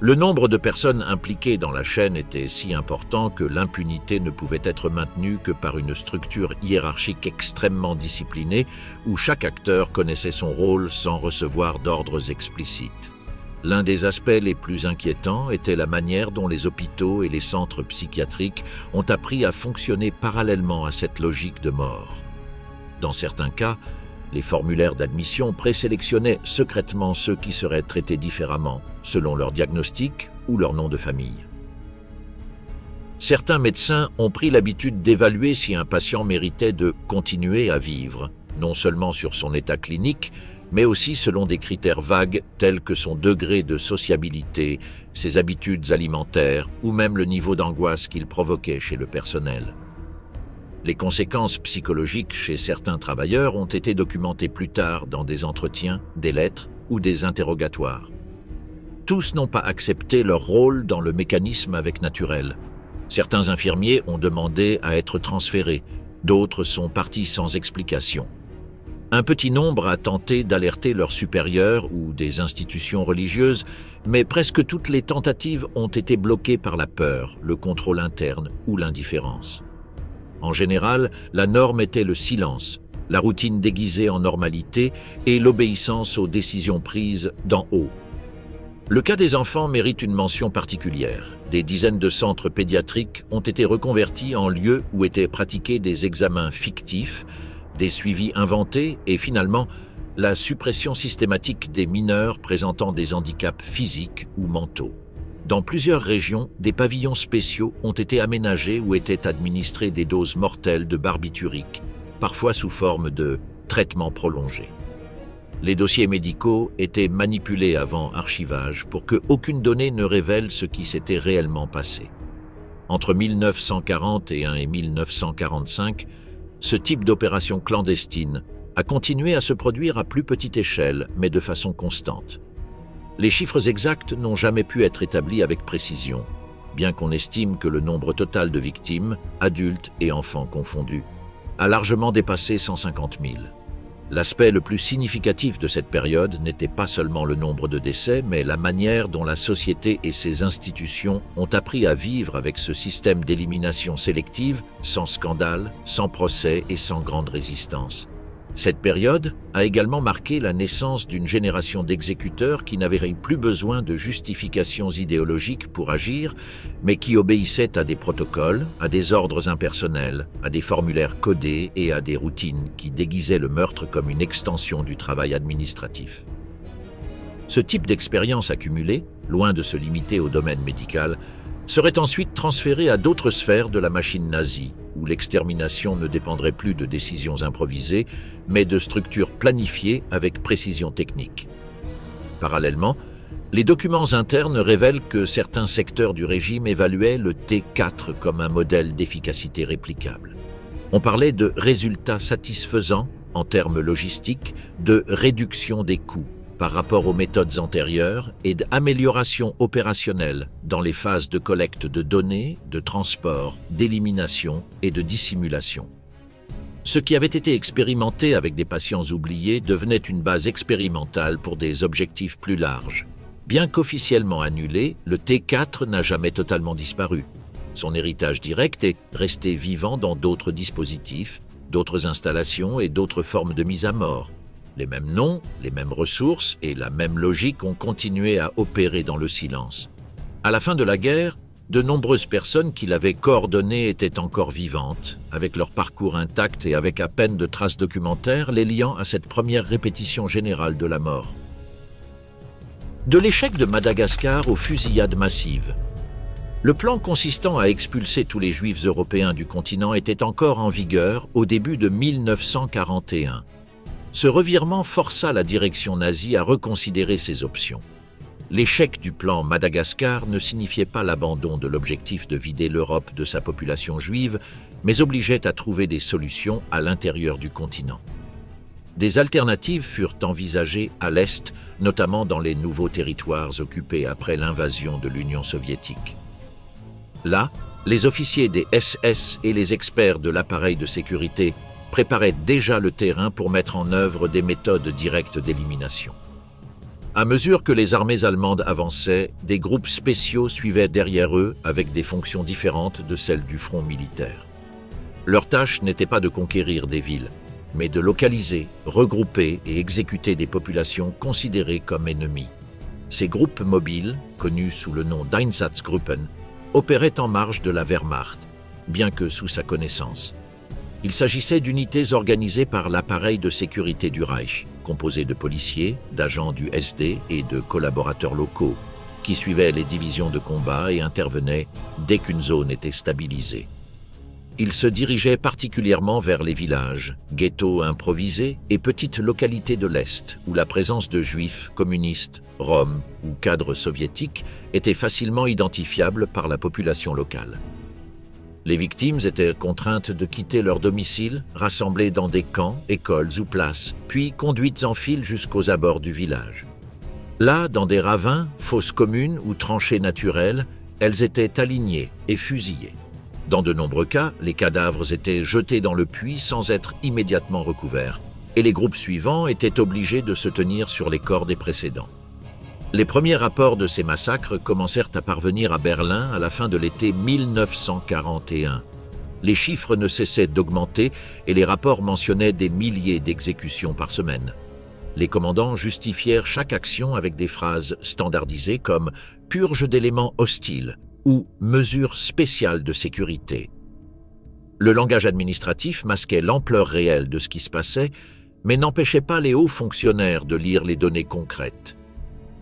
Le nombre de personnes impliquées dans la chaîne était si important que l'impunité ne pouvait être maintenue que par une structure hiérarchique extrêmement disciplinée où chaque acteur connaissait son rôle sans recevoir d'ordres explicites. L'un des aspects les plus inquiétants était la manière dont les hôpitaux et les centres psychiatriques ont appris à fonctionner parallèlement à cette logique de mort. Dans certains cas, les formulaires d'admission présélectionnaient secrètement ceux qui seraient traités différemment, selon leur diagnostic ou leur nom de famille. Certains médecins ont pris l'habitude d'évaluer si un patient méritait de continuer à vivre, non seulement sur son état clinique, mais aussi selon des critères vagues tels que son degré de sociabilité, ses habitudes alimentaires ou même le niveau d'angoisse qu'il provoquait chez le personnel. Les conséquences psychologiques chez certains travailleurs ont été documentées plus tard dans des entretiens, des lettres ou des interrogatoires. Tous n'ont pas accepté leur rôle dans le mécanisme avec naturel. Certains infirmiers ont demandé à être transférés, d'autres sont partis sans explication. Un petit nombre a tenté d'alerter leurs supérieurs ou des institutions religieuses, mais presque toutes les tentatives ont été bloquées par la peur, le contrôle interne ou l'indifférence. En général, la norme était le silence, la routine déguisée en normalité et l'obéissance aux décisions prises d'en haut. Le cas des enfants mérite une mention particulière. Des dizaines de centres pédiatriques ont été reconvertis en lieux où étaient pratiqués des examens fictifs, des suivis inventés et finalement la suppression systématique des mineurs présentant des handicaps physiques ou mentaux. Dans plusieurs régions, des pavillons spéciaux ont été aménagés où étaient administrées des doses mortelles de barbiturique, parfois sous forme de traitements prolongés. Les dossiers médicaux étaient manipulés avant archivage pour qu'aucune donnée ne révèle ce qui s'était réellement passé. Entre 1941 et 1945, ce type d'opération clandestine a continué à se produire à plus petite échelle, mais de façon constante. Les chiffres exacts n'ont jamais pu être établis avec précision, bien qu'on estime que le nombre total de victimes, adultes et enfants confondus, a largement dépassé 150 000. L'aspect le plus significatif de cette période n'était pas seulement le nombre de décès, mais la manière dont la société et ses institutions ont appris à vivre avec ce système d'élimination sélective, sans scandale, sans procès et sans grande résistance. Cette période a également marqué la naissance d'une génération d'exécuteurs qui n'avaient plus besoin de justifications idéologiques pour agir, mais qui obéissaient à des protocoles, à des ordres impersonnels, à des formulaires codés et à des routines qui déguisaient le meurtre comme une extension du travail administratif. Ce type d'expérience accumulée, loin de se limiter au domaine médical, serait ensuite transféré à d'autres sphères de la machine nazie, où l'extermination ne dépendrait plus de décisions improvisées, mais de structures planifiées avec précision technique. Parallèlement, les documents internes révèlent que certains secteurs du régime évaluaient le T4 comme un modèle d'efficacité réplicable. On parlait de résultats satisfaisants en termes logistiques, de réduction des coûts par rapport aux méthodes antérieures et d'amélioration opérationnelle dans les phases de collecte de données, de transport, d'élimination et de dissimulation. Ce qui avait été expérimenté avec des patients oubliés devenait une base expérimentale pour des objectifs plus larges. Bien qu'officiellement annulé, le T4 n'a jamais totalement disparu. Son héritage direct est resté vivant dans d'autres dispositifs, d'autres installations et d'autres formes de mise à mort. Les mêmes noms, les mêmes ressources et la même logique ont continué à opérer dans le silence. À la fin de la guerre, de nombreuses personnes qui l'avaient coordonné étaient encore vivantes, avec leur parcours intact et avec à peine de traces documentaires les liant à cette première répétition générale de la mort. De l'échec de Madagascar aux fusillades massives. Le plan consistant à expulser tous les Juifs européens du continent était encore en vigueur au début de 1941. Ce revirement força la direction nazie à reconsidérer ses options. L'échec du plan Madagascar ne signifiait pas l'abandon de l'objectif de vider l'Europe de sa population juive, mais obligeait à trouver des solutions à l'intérieur du continent. Des alternatives furent envisagées à l'Est, notamment dans les nouveaux territoires occupés après l'invasion de l'Union soviétique. Là, les officiers des SS et les experts de l'appareil de sécurité préparaient déjà le terrain pour mettre en œuvre des méthodes directes d'élimination. À mesure que les armées allemandes avançaient, des groupes spéciaux suivaient derrière eux avec des fonctions différentes de celles du front militaire. Leur tâche n'était pas de conquérir des villes, mais de localiser, regrouper et exécuter des populations considérées comme ennemies. Ces groupes mobiles, connus sous le nom d'Einsatzgruppen, opéraient en marge de la Wehrmacht, bien que sous sa connaissance. Il s'agissait d'unités organisées par l'appareil de sécurité du Reich, composé de policiers, d'agents du SD et de collaborateurs locaux, qui suivaient les divisions de combat et intervenaient dès qu'une zone était stabilisée. Ils se dirigeaient particulièrement vers les villages, ghettos improvisés et petites localités de l'Est, où la présence de juifs, communistes, roms ou cadres soviétiques était facilement identifiable par la population locale. Les victimes étaient contraintes de quitter leur domicile, rassemblées dans des camps, écoles ou places, puis conduites en file jusqu'aux abords du village. Là, dans des ravins, fosses communes ou tranchées naturelles, elles étaient alignées et fusillées. Dans de nombreux cas, les cadavres étaient jetés dans le puits sans être immédiatement recouverts, et les groupes suivants étaient obligés de se tenir sur les corps des précédents. Les premiers rapports de ces massacres commencèrent à parvenir à Berlin à la fin de l'été 1941. Les chiffres ne cessaient d'augmenter et les rapports mentionnaient des milliers d'exécutions par semaine. Les commandants justifièrent chaque action avec des phrases standardisées comme « purge d'éléments hostiles » ou « mesures spéciales de sécurité ». Le langage administratif masquait l'ampleur réelle de ce qui se passait, mais n'empêchait pas les hauts fonctionnaires de lire les données concrètes.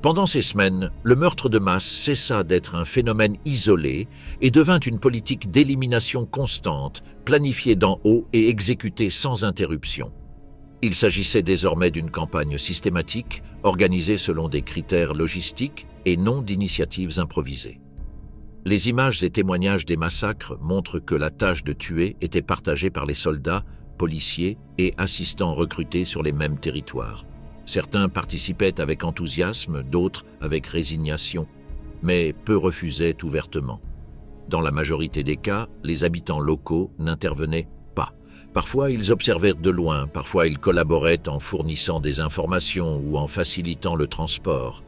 Pendant ces semaines, le meurtre de masse cessa d'être un phénomène isolé et devint une politique d'élimination constante, planifiée d'en haut et exécutée sans interruption. Il s'agissait désormais d'une campagne systématique, organisée selon des critères logistiques et non d'initiatives improvisées. Les images et témoignages des massacres montrent que la tâche de tuer était partagée par les soldats, policiers et assistants recrutés sur les mêmes territoires. Certains participaient avec enthousiasme, d'autres avec résignation, mais peu refusaient ouvertement. Dans la majorité des cas, les habitants locaux n'intervenaient pas. Parfois, ils observaient de loin, parfois ils collaboraient en fournissant des informations ou en facilitant le transport.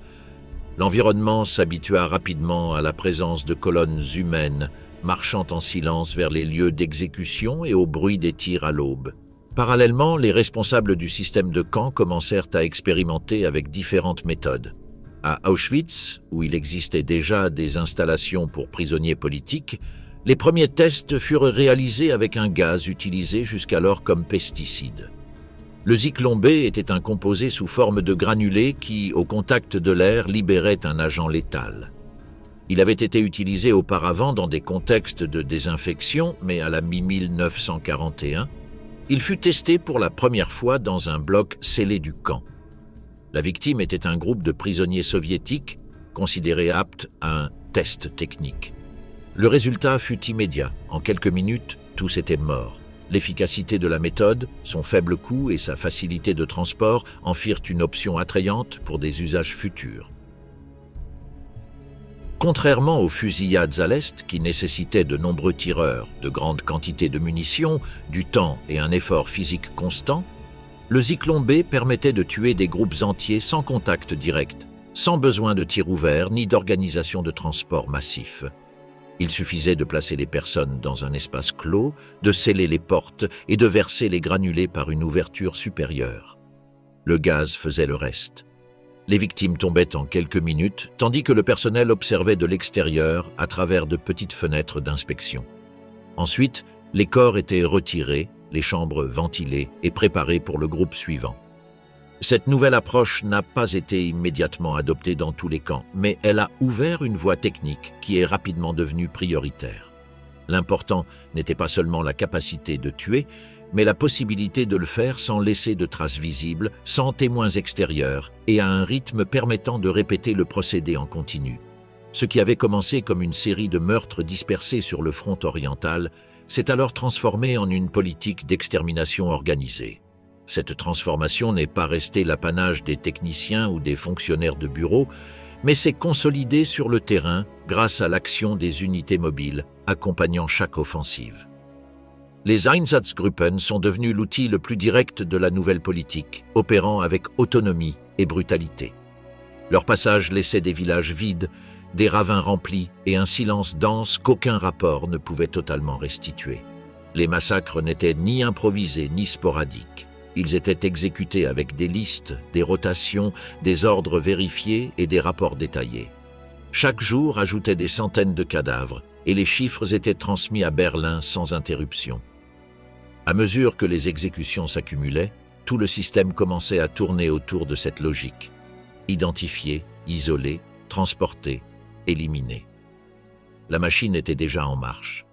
L'environnement s'habitua rapidement à la présence de colonnes humaines, marchant en silence vers les lieux d'exécution et au bruit des tirs à l'aube. Parallèlement, les responsables du système de camp commencèrent à expérimenter avec différentes méthodes. À Auschwitz, où il existait déjà des installations pour prisonniers politiques, les premiers tests furent réalisés avec un gaz utilisé jusqu'alors comme pesticide. Le zyklon B était un composé sous forme de granulés qui, au contact de l'air, libérait un agent létal. Il avait été utilisé auparavant dans des contextes de désinfection, mais à la mi-1941, il fut testé pour la première fois dans un bloc scellé du camp. La victime était un groupe de prisonniers soviétiques considérés aptes à un test technique. Le résultat fut immédiat. En quelques minutes, tous étaient morts. L'efficacité de la méthode, son faible coût et sa facilité de transport en firent une option attrayante pour des usages futurs. Contrairement aux fusillades à l'Est, qui nécessitaient de nombreux tireurs, de grandes quantités de munitions, du temps et un effort physique constant, le zyklon B permettait de tuer des groupes entiers sans contact direct, sans besoin de tirs ouverts ni d'organisation de transport massif. Il suffisait de placer les personnes dans un espace clos, de sceller les portes et de verser les granulés par une ouverture supérieure. Le gaz faisait le reste. Les victimes tombaient en quelques minutes, tandis que le personnel observait de l'extérieur à travers de petites fenêtres d'inspection. Ensuite, les corps étaient retirés, les chambres ventilées et préparées pour le groupe suivant. Cette nouvelle approche n'a pas été immédiatement adoptée dans tous les camps, mais elle a ouvert une voie technique qui est rapidement devenue prioritaire. L'important n'était pas seulement la capacité de tuer, mais la possibilité de le faire sans laisser de traces visibles, sans témoins extérieurs et à un rythme permettant de répéter le procédé en continu. Ce qui avait commencé comme une série de meurtres dispersés sur le front oriental s'est alors transformé en une politique d'extermination organisée. Cette transformation n'est pas restée l'apanage des techniciens ou des fonctionnaires de bureau, mais s'est consolidée sur le terrain grâce à l'action des unités mobiles accompagnant chaque offensive. Les Einsatzgruppen sont devenus l'outil le plus direct de la nouvelle politique, opérant avec autonomie et brutalité. Leur passage laissait des villages vides, des ravins remplis et un silence dense qu'aucun rapport ne pouvait totalement restituer. Les massacres n'étaient ni improvisés ni sporadiques. Ils étaient exécutés avec des listes, des rotations, des ordres vérifiés et des rapports détaillés. Chaque jour ajoutait des centaines de cadavres et les chiffres étaient transmis à Berlin sans interruption. À mesure que les exécutions s'accumulaient, tout le système commençait à tourner autour de cette logique. Identifier, isoler, transporter, éliminer. La machine était déjà en marche.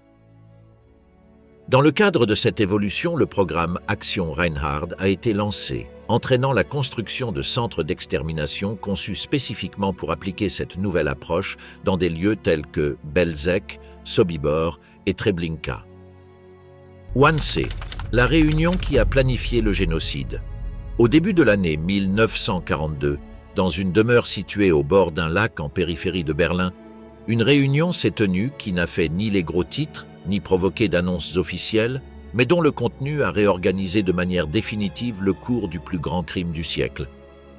Dans le cadre de cette évolution, le programme Action Reinhard a été lancé, entraînant la construction de centres d'extermination conçus spécifiquement pour appliquer cette nouvelle approche dans des lieux tels que Belzec, Sobibor et Treblinka. Wannsee, la réunion qui a planifié le génocide. Au début de l'année 1942, dans une demeure située au bord d'un lac en périphérie de Berlin, une réunion s'est tenue qui n'a fait ni les gros titres, ni provoqué d'annonces officielles, mais dont le contenu a réorganisé de manière définitive le cours du plus grand crime du siècle.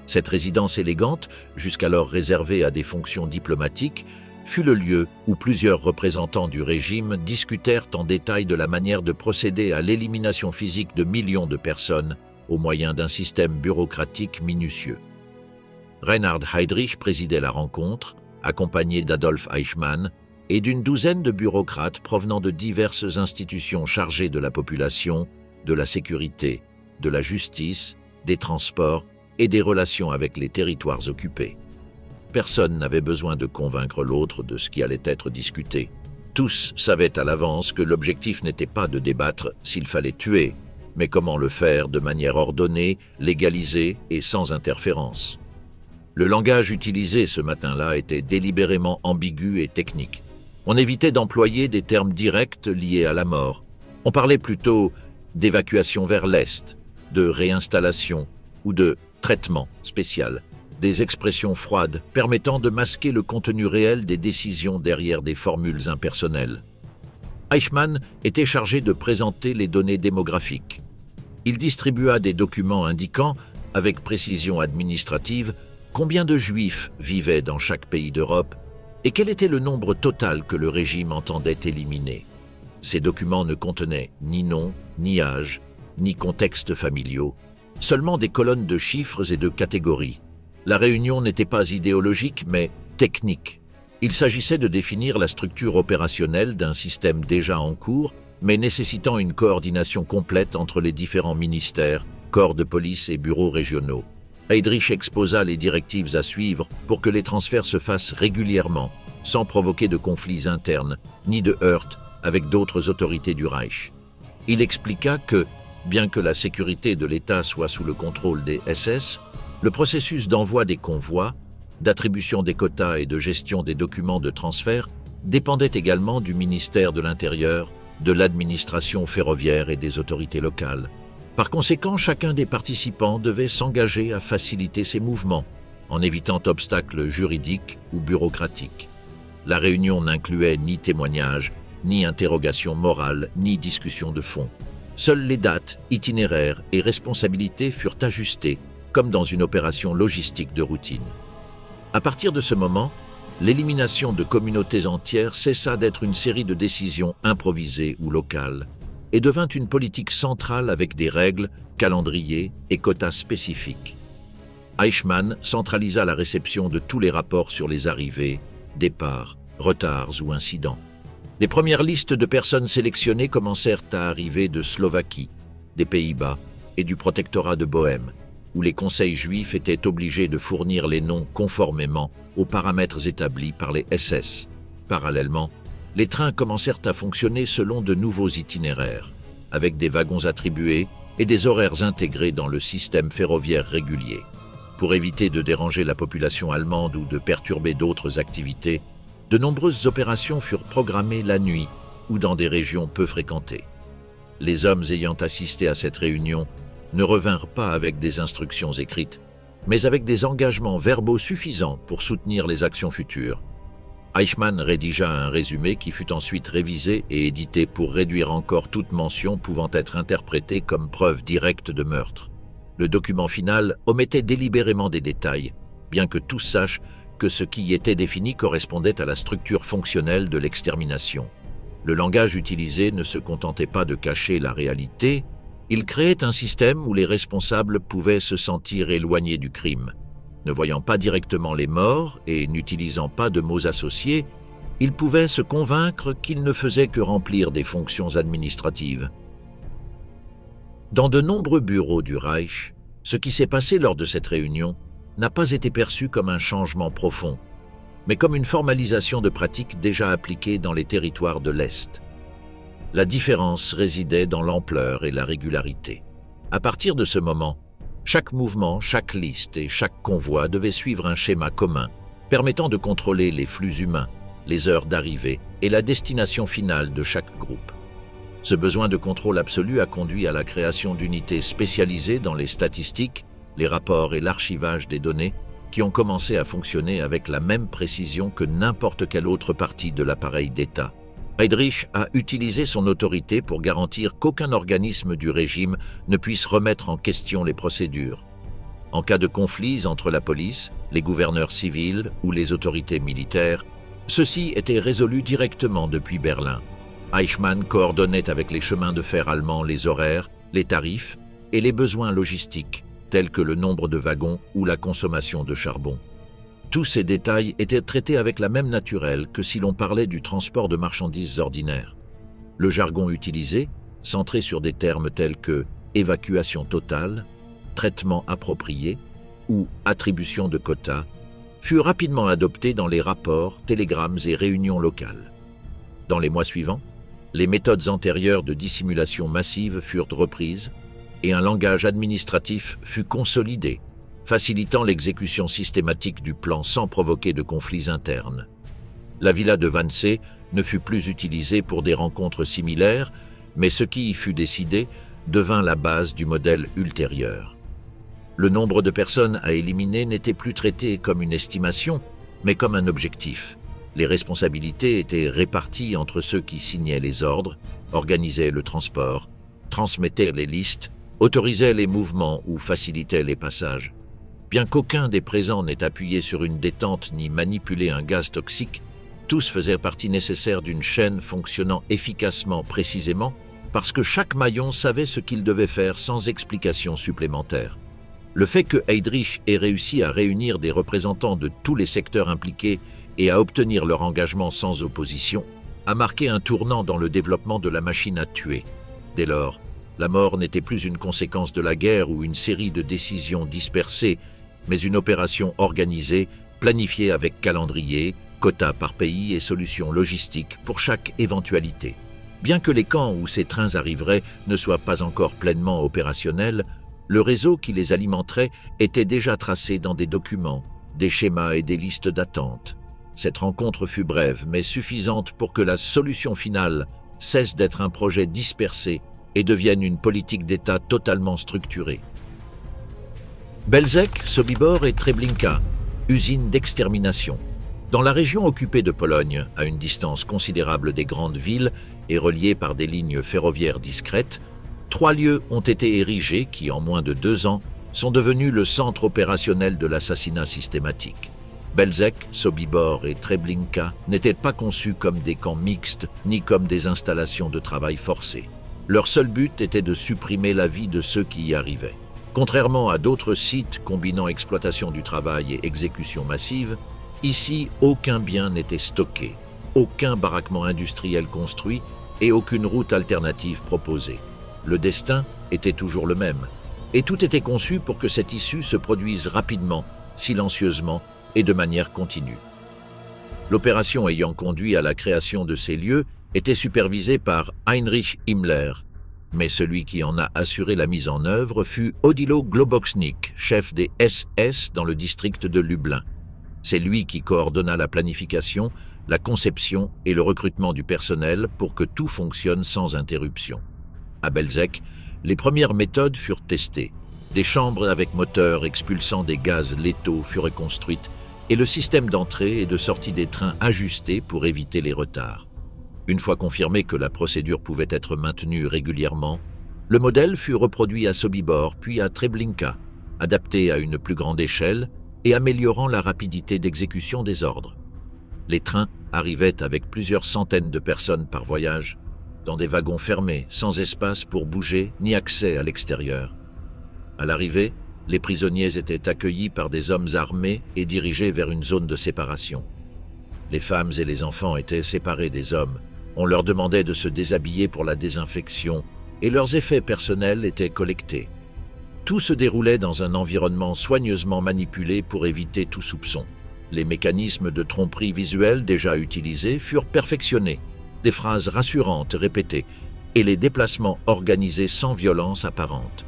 Cette résidence élégante, jusqu'alors réservée à des fonctions diplomatiques, fut le lieu où plusieurs représentants du régime discutèrent en détail de la manière de procéder à l'élimination physique de millions de personnes au moyen d'un système bureaucratique minutieux. Reinhard Heydrich présidait la rencontre, accompagné d'Adolf Eichmann et d'une douzaine de bureaucrates provenant de diverses institutions chargées de la population, de la sécurité, de la justice, des transports et des relations avec les territoires occupés. Personne n'avait besoin de convaincre l'autre de ce qui allait être discuté. Tous savaient à l'avance que l'objectif n'était pas de débattre s'il fallait tuer, mais comment le faire de manière ordonnée, légalisée et sans interférence. Le langage utilisé ce matin-là était délibérément ambigu et technique. On évitait d'employer des termes directs liés à la mort. On parlait plutôt d'évacuation vers l'Est, de réinstallation ou de traitement spécial, des expressions froides permettant de masquer le contenu réel des décisions derrière des formules impersonnelles. Eichmann était chargé de présenter les données démographiques. Il distribua des documents indiquant, avec précision administrative, combien de Juifs vivaient dans chaque pays d'Europe et quel était le nombre total que le régime entendait éliminer. Ces documents ne contenaient ni nom, ni âge, ni contextes familiaux, seulement des colonnes de chiffres et de catégories. La réunion n'était pas idéologique, mais technique. Il s'agissait de définir la structure opérationnelle d'un système déjà en cours, mais nécessitant une coordination complète entre les différents ministères, corps de police et bureaux régionaux. Heydrich exposa les directives à suivre pour que les transferts se fassent régulièrement, sans provoquer de conflits internes, ni de heurts avec d'autres autorités du Reich. Il expliqua que, bien que la sécurité de l'État soit sous le contrôle des SS, le processus d'envoi des convois, d'attribution des quotas et de gestion des documents de transfert dépendait également du ministère de l'Intérieur, de l'administration ferroviaire et des autorités locales. Par conséquent, chacun des participants devait s'engager à faciliter ces mouvements, en évitant obstacles juridiques ou bureaucratiques. La réunion n'incluait ni témoignages, ni interrogations morales, ni discussions de fond. Seules les dates, itinéraires et responsabilités furent ajustées, comme dans une opération logistique de routine. À partir de ce moment, l'élimination de communautés entières cessa d'être une série de décisions improvisées ou locales et devint une politique centrale avec des règles, calendriers et quotas spécifiques. Eichmann centralisa la réception de tous les rapports sur les arrivées, départs, retards ou incidents. Les premières listes de personnes sélectionnées commencèrent à arriver de Slovaquie, des Pays-Bas et du protectorat de Bohême, où les conseils juifs étaient obligés de fournir les noms conformément aux paramètres établis par les SS. Parallèlement, les trains commencèrent à fonctionner selon de nouveaux itinéraires, avec des wagons attribués et des horaires intégrés dans le système ferroviaire régulier. Pour éviter de déranger la population allemande ou de perturber d'autres activités, de nombreuses opérations furent programmées la nuit ou dans des régions peu fréquentées. Les hommes ayant assisté à cette réunion ne revinrent pas avec des instructions écrites, mais avec des engagements verbaux suffisants pour soutenir les actions futures. Eichmann rédigea un résumé qui fut ensuite révisé et édité pour réduire encore toute mention pouvant être interprétée comme preuve directe de meurtre. Le document final omettait délibérément des détails, bien que tous sachent que ce qui y était défini correspondait à la structure fonctionnelle de l'extermination. Le langage utilisé ne se contentait pas de cacher la réalité, il créait un système où les responsables pouvaient se sentir éloignés du crime. Ne voyant pas directement les morts et n'utilisant pas de mots associés, ils pouvaient se convaincre qu'ils ne faisaient que remplir des fonctions administratives. Dans de nombreux bureaux du Reich, ce qui s'est passé lors de cette réunion n'a pas été perçu comme un changement profond, mais comme une formalisation de pratiques déjà appliquées dans les territoires de l'Est. La différence résidait dans l'ampleur et la régularité. À partir de ce moment, chaque mouvement, chaque liste et chaque convoi devait suivre un schéma commun, permettant de contrôler les flux humains, les heures d'arrivée et la destination finale de chaque groupe. Ce besoin de contrôle absolu a conduit à la création d'unités spécialisées dans les statistiques, les rapports et l'archivage des données, qui ont commencé à fonctionner avec la même précision que n'importe quelle autre partie de l'appareil d'État. Heydrich a utilisé son autorité pour garantir qu'aucun organisme du régime ne puisse remettre en question les procédures. En cas de conflits entre la police, les gouverneurs civils ou les autorités militaires, ceux-ci étaient résolus directement depuis Berlin. Eichmann coordonnait avec les chemins de fer allemands les horaires, les tarifs et les besoins logistiques, tels que le nombre de wagons ou la consommation de charbon. Tous ces détails étaient traités avec la même naturelle que si l'on parlait du transport de marchandises ordinaires. Le jargon utilisé, centré sur des termes tels que évacuation totale, traitement approprié ou attribution de quotas, fut rapidement adopté dans les rapports, télégrammes et réunions locales. Dans les mois suivants, les méthodes antérieures de dissimulation massive furent reprises et un langage administratif fut consolidé, facilitant l'exécution systématique du plan sans provoquer de conflits internes. La villa de Wannsee ne fut plus utilisée pour des rencontres similaires, mais ce qui y fut décidé devint la base du modèle ultérieur. Le nombre de personnes à éliminer n'était plus traité comme une estimation, mais comme un objectif. Les responsabilités étaient réparties entre ceux qui signaient les ordres, organisaient le transport, transmettaient les listes, autorisaient les mouvements ou facilitaient les passages. Bien qu'aucun des présents n'ait appuyé sur une détente ni manipulé un gaz toxique, tous faisaient partie nécessaire d'une chaîne fonctionnant efficacement précisément parce que chaque maillon savait ce qu'il devait faire sans explication supplémentaire. Le fait que Heydrich ait réussi à réunir des représentants de tous les secteurs impliqués et à obtenir leur engagement sans opposition a marqué un tournant dans le développement de la machine à tuer. Dès lors, la mort n'était plus une conséquence de la guerre ou une série de décisions dispersées, mais une opération organisée, planifiée avec calendrier, quotas par pays et solutions logistiques pour chaque éventualité. Bien que les camps où ces trains arriveraient ne soient pas encore pleinement opérationnels, le réseau qui les alimenterait était déjà tracé dans des documents, des schémas et des listes d'attente. Cette rencontre fut brève, mais suffisante pour que la solution finale cesse d'être un projet dispersé et devienne une politique d'État totalement structurée. Belzec, Sobibor et Treblinka, usines d'extermination. Dans la région occupée de Pologne, à une distance considérable des grandes villes et reliée par des lignes ferroviaires discrètes, 3 lieux ont été érigés qui, en moins de 2 ans, sont devenus le centre opérationnel de l'assassinat systématique. Belzec, Sobibor et Treblinka n'étaient pas conçus comme des camps mixtes ni comme des installations de travail forcé. Leur seul but était de supprimer la vie de ceux qui y arrivaient. Contrairement à d'autres sites combinant exploitation du travail et exécution massive, ici aucun bien n'était stocké, aucun baraquement industriel construit et aucune route alternative proposée. Le destin était toujours le même, et tout était conçu pour que cette issue se produise rapidement, silencieusement et de manière continue. L'opération ayant conduit à la création de ces lieux était supervisée par Heinrich Himmler, mais celui qui en a assuré la mise en œuvre fut Odilo Globocznik, chef des SS dans le district de Lublin. C'est lui qui coordonna la planification, la conception et le recrutement du personnel pour que tout fonctionne sans interruption. À Belzec, les premières méthodes furent testées. Des chambres avec moteur expulsant des gaz létaux furent construites et le système d'entrée et de sortie des trains ajusté pour éviter les retards. Une fois confirmé que la procédure pouvait être maintenue régulièrement, le modèle fut reproduit à Sobibor puis à Treblinka, adapté à une plus grande échelle et améliorant la rapidité d'exécution des ordres. Les trains arrivaient avec plusieurs centaines de personnes par voyage, dans des wagons fermés, sans espace pour bouger ni accès à l'extérieur. À l'arrivée, les prisonniers étaient accueillis par des hommes armés et dirigés vers une zone de séparation. Les femmes et les enfants étaient séparés des hommes. On leur demandait de se déshabiller pour la désinfection et leurs effets personnels étaient collectés. Tout se déroulait dans un environnement soigneusement manipulé pour éviter tout soupçon. Les mécanismes de tromperie visuelle déjà utilisés furent perfectionnés, des phrases rassurantes répétées et les déplacements organisés sans violence apparente.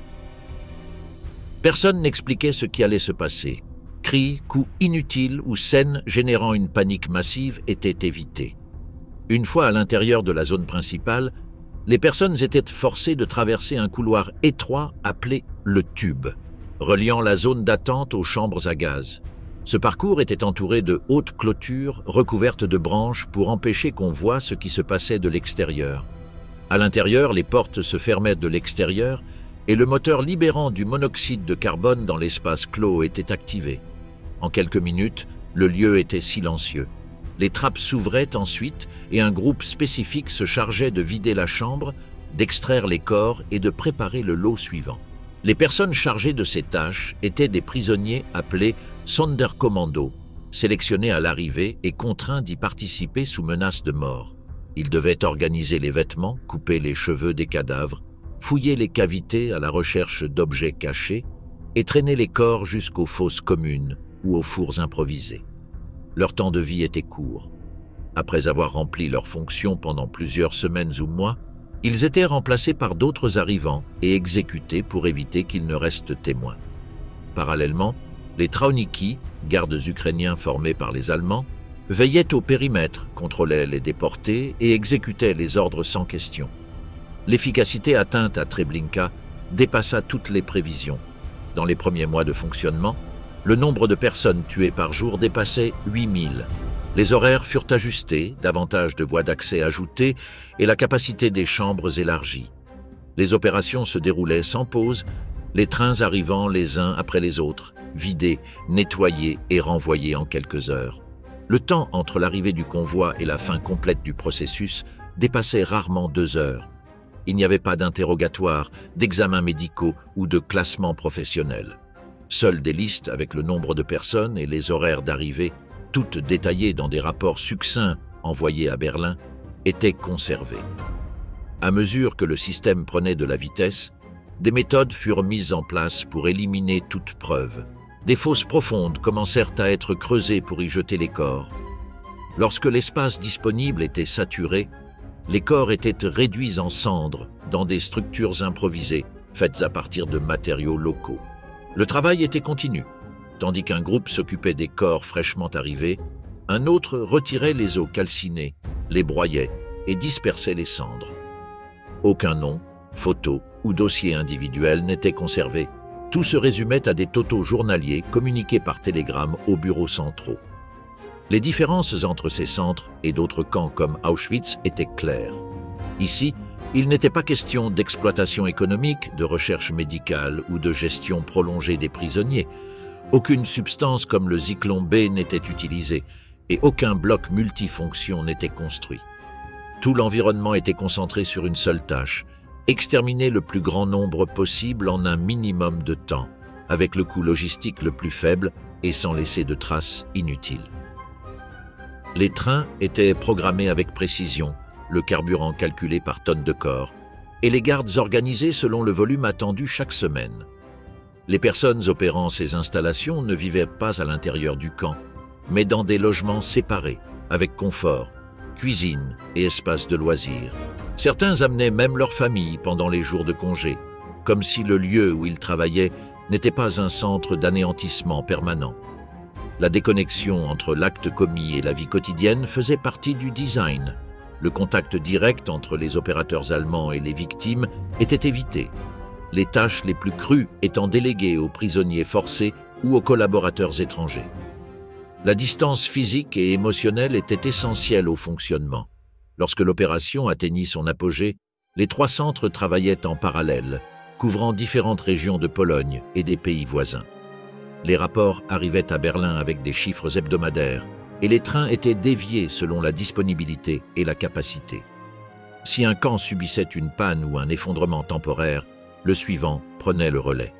Personne n'expliquait ce qui allait se passer. Cris, coups inutiles ou scènes générant une panique massive étaient évités. Une fois à l'intérieur de la zone principale, les personnes étaient forcées de traverser un couloir étroit appelé le tube, reliant la zone d'attente aux chambres à gaz. Ce parcours était entouré de hautes clôtures recouvertes de branches pour empêcher qu'on voie ce qui se passait de l'extérieur. À l'intérieur, les portes se fermaient de l'extérieur et le moteur libérant du monoxyde de carbone dans l'espace clos était activé. En quelques minutes, le lieu était silencieux. Les trappes s'ouvraient ensuite et un groupe spécifique se chargeait de vider la chambre, d'extraire les corps et de préparer le lot suivant. Les personnes chargées de ces tâches étaient des prisonniers appelés Sonderkommando, sélectionnés à l'arrivée et contraints d'y participer sous menace de mort. Ils devaient organiser les vêtements, couper les cheveux des cadavres, fouiller les cavités à la recherche d'objets cachés et traîner les corps jusqu'aux fosses communes ou aux fours improvisés. Leur temps de vie était court. Après avoir rempli leurs fonctions pendant plusieurs semaines ou mois, ils étaient remplacés par d'autres arrivants et exécutés pour éviter qu'ils ne restent témoins. Parallèlement, les Trauniki, gardes ukrainiens formés par les Allemands, veillait au périmètre, contrôlait les déportés et exécutait les ordres sans question. L'efficacité atteinte à Treblinka dépassa toutes les prévisions. Dans les premiers mois de fonctionnement, le nombre de personnes tuées par jour dépassait 8000. Les horaires furent ajustés, davantage de voies d'accès ajoutées et la capacité des chambres élargie. Les opérations se déroulaient sans pause, les trains arrivant les uns après les autres, vidés, nettoyés et renvoyés en quelques heures. Le temps entre l'arrivée du convoi et la fin complète du processus dépassait rarement 2 heures. Il n'y avait pas d'interrogatoire, d'examens médicaux ou de classement professionnel. Seules des listes avec le nombre de personnes et les horaires d'arrivée, toutes détaillées dans des rapports succincts envoyés à Berlin, étaient conservées. À mesure que le système prenait de la vitesse, des méthodes furent mises en place pour éliminer toute preuve. Des fosses profondes commencèrent à être creusées pour y jeter les corps. Lorsque l'espace disponible était saturé, les corps étaient réduits en cendres dans des structures improvisées, faites à partir de matériaux locaux. Le travail était continu. Tandis qu'un groupe s'occupait des corps fraîchement arrivés, un autre retirait les os calcinés, les broyait et dispersait les cendres. Aucun nom, photo ou dossier individuel n'était conservé. Tout se résumait à des totaux journaliers communiqués par télégramme aux bureaux centraux. Les différences entre ces centres et d'autres camps comme Auschwitz étaient claires. Ici, il n'était pas question d'exploitation économique, de recherche médicale ou de gestion prolongée des prisonniers. Aucune substance comme le Zyklon B n'était utilisée et aucun bloc multifonction n'était construit. Tout l'environnement était concentré sur une seule tâche, exterminer le plus grand nombre possible en un minimum de temps, avec le coût logistique le plus faible et sans laisser de traces inutiles. Les trains étaient programmés avec précision, le carburant calculé par tonne de corps, et les gardes organisés selon le volume attendu chaque semaine. Les personnes opérant ces installations ne vivaient pas à l'intérieur du camp, mais dans des logements séparés, avec confort, cuisine et espace de loisirs. Certains amenaient même leur famille pendant les jours de congé, comme si le lieu où ils travaillaient n'était pas un centre d'anéantissement permanent. La déconnexion entre l'acte commis et la vie quotidienne faisait partie du design. Le contact direct entre les opérateurs allemands et les victimes était évité, les tâches les plus crues étant déléguées aux prisonniers forcés ou aux collaborateurs étrangers. La distance physique et émotionnelle était essentielle au fonctionnement. Lorsque l'opération atteignit son apogée, les 3 centres travaillaient en parallèle, couvrant différentes régions de Pologne et des pays voisins. Les rapports arrivaient à Berlin avec des chiffres hebdomadaires et les trains étaient déviés selon la disponibilité et la capacité. Si un camp subissait une panne ou un effondrement temporaire, le suivant prenait le relais.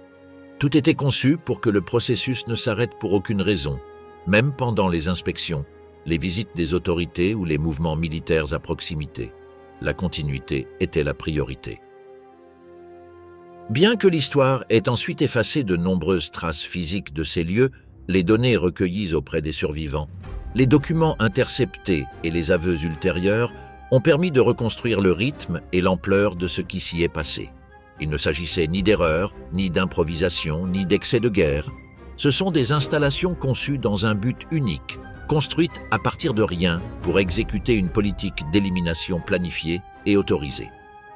Tout était conçu pour que le processus ne s'arrête pour aucune raison, même pendant les inspections, les visites des autorités ou les mouvements militaires à proximité. La continuité était la priorité. Bien que l'histoire ait ensuite effacé de nombreuses traces physiques de ces lieux, les données recueillies auprès des survivants, les documents interceptés et les aveux ultérieurs ont permis de reconstruire le rythme et l'ampleur de ce qui s'y est passé. Il ne s'agissait ni d'erreur, ni d'improvisation, ni d'excès de guerre. Ce sont des installations conçues dans un but unique, construites à partir de rien pour exécuter une politique d'élimination planifiée et autorisée.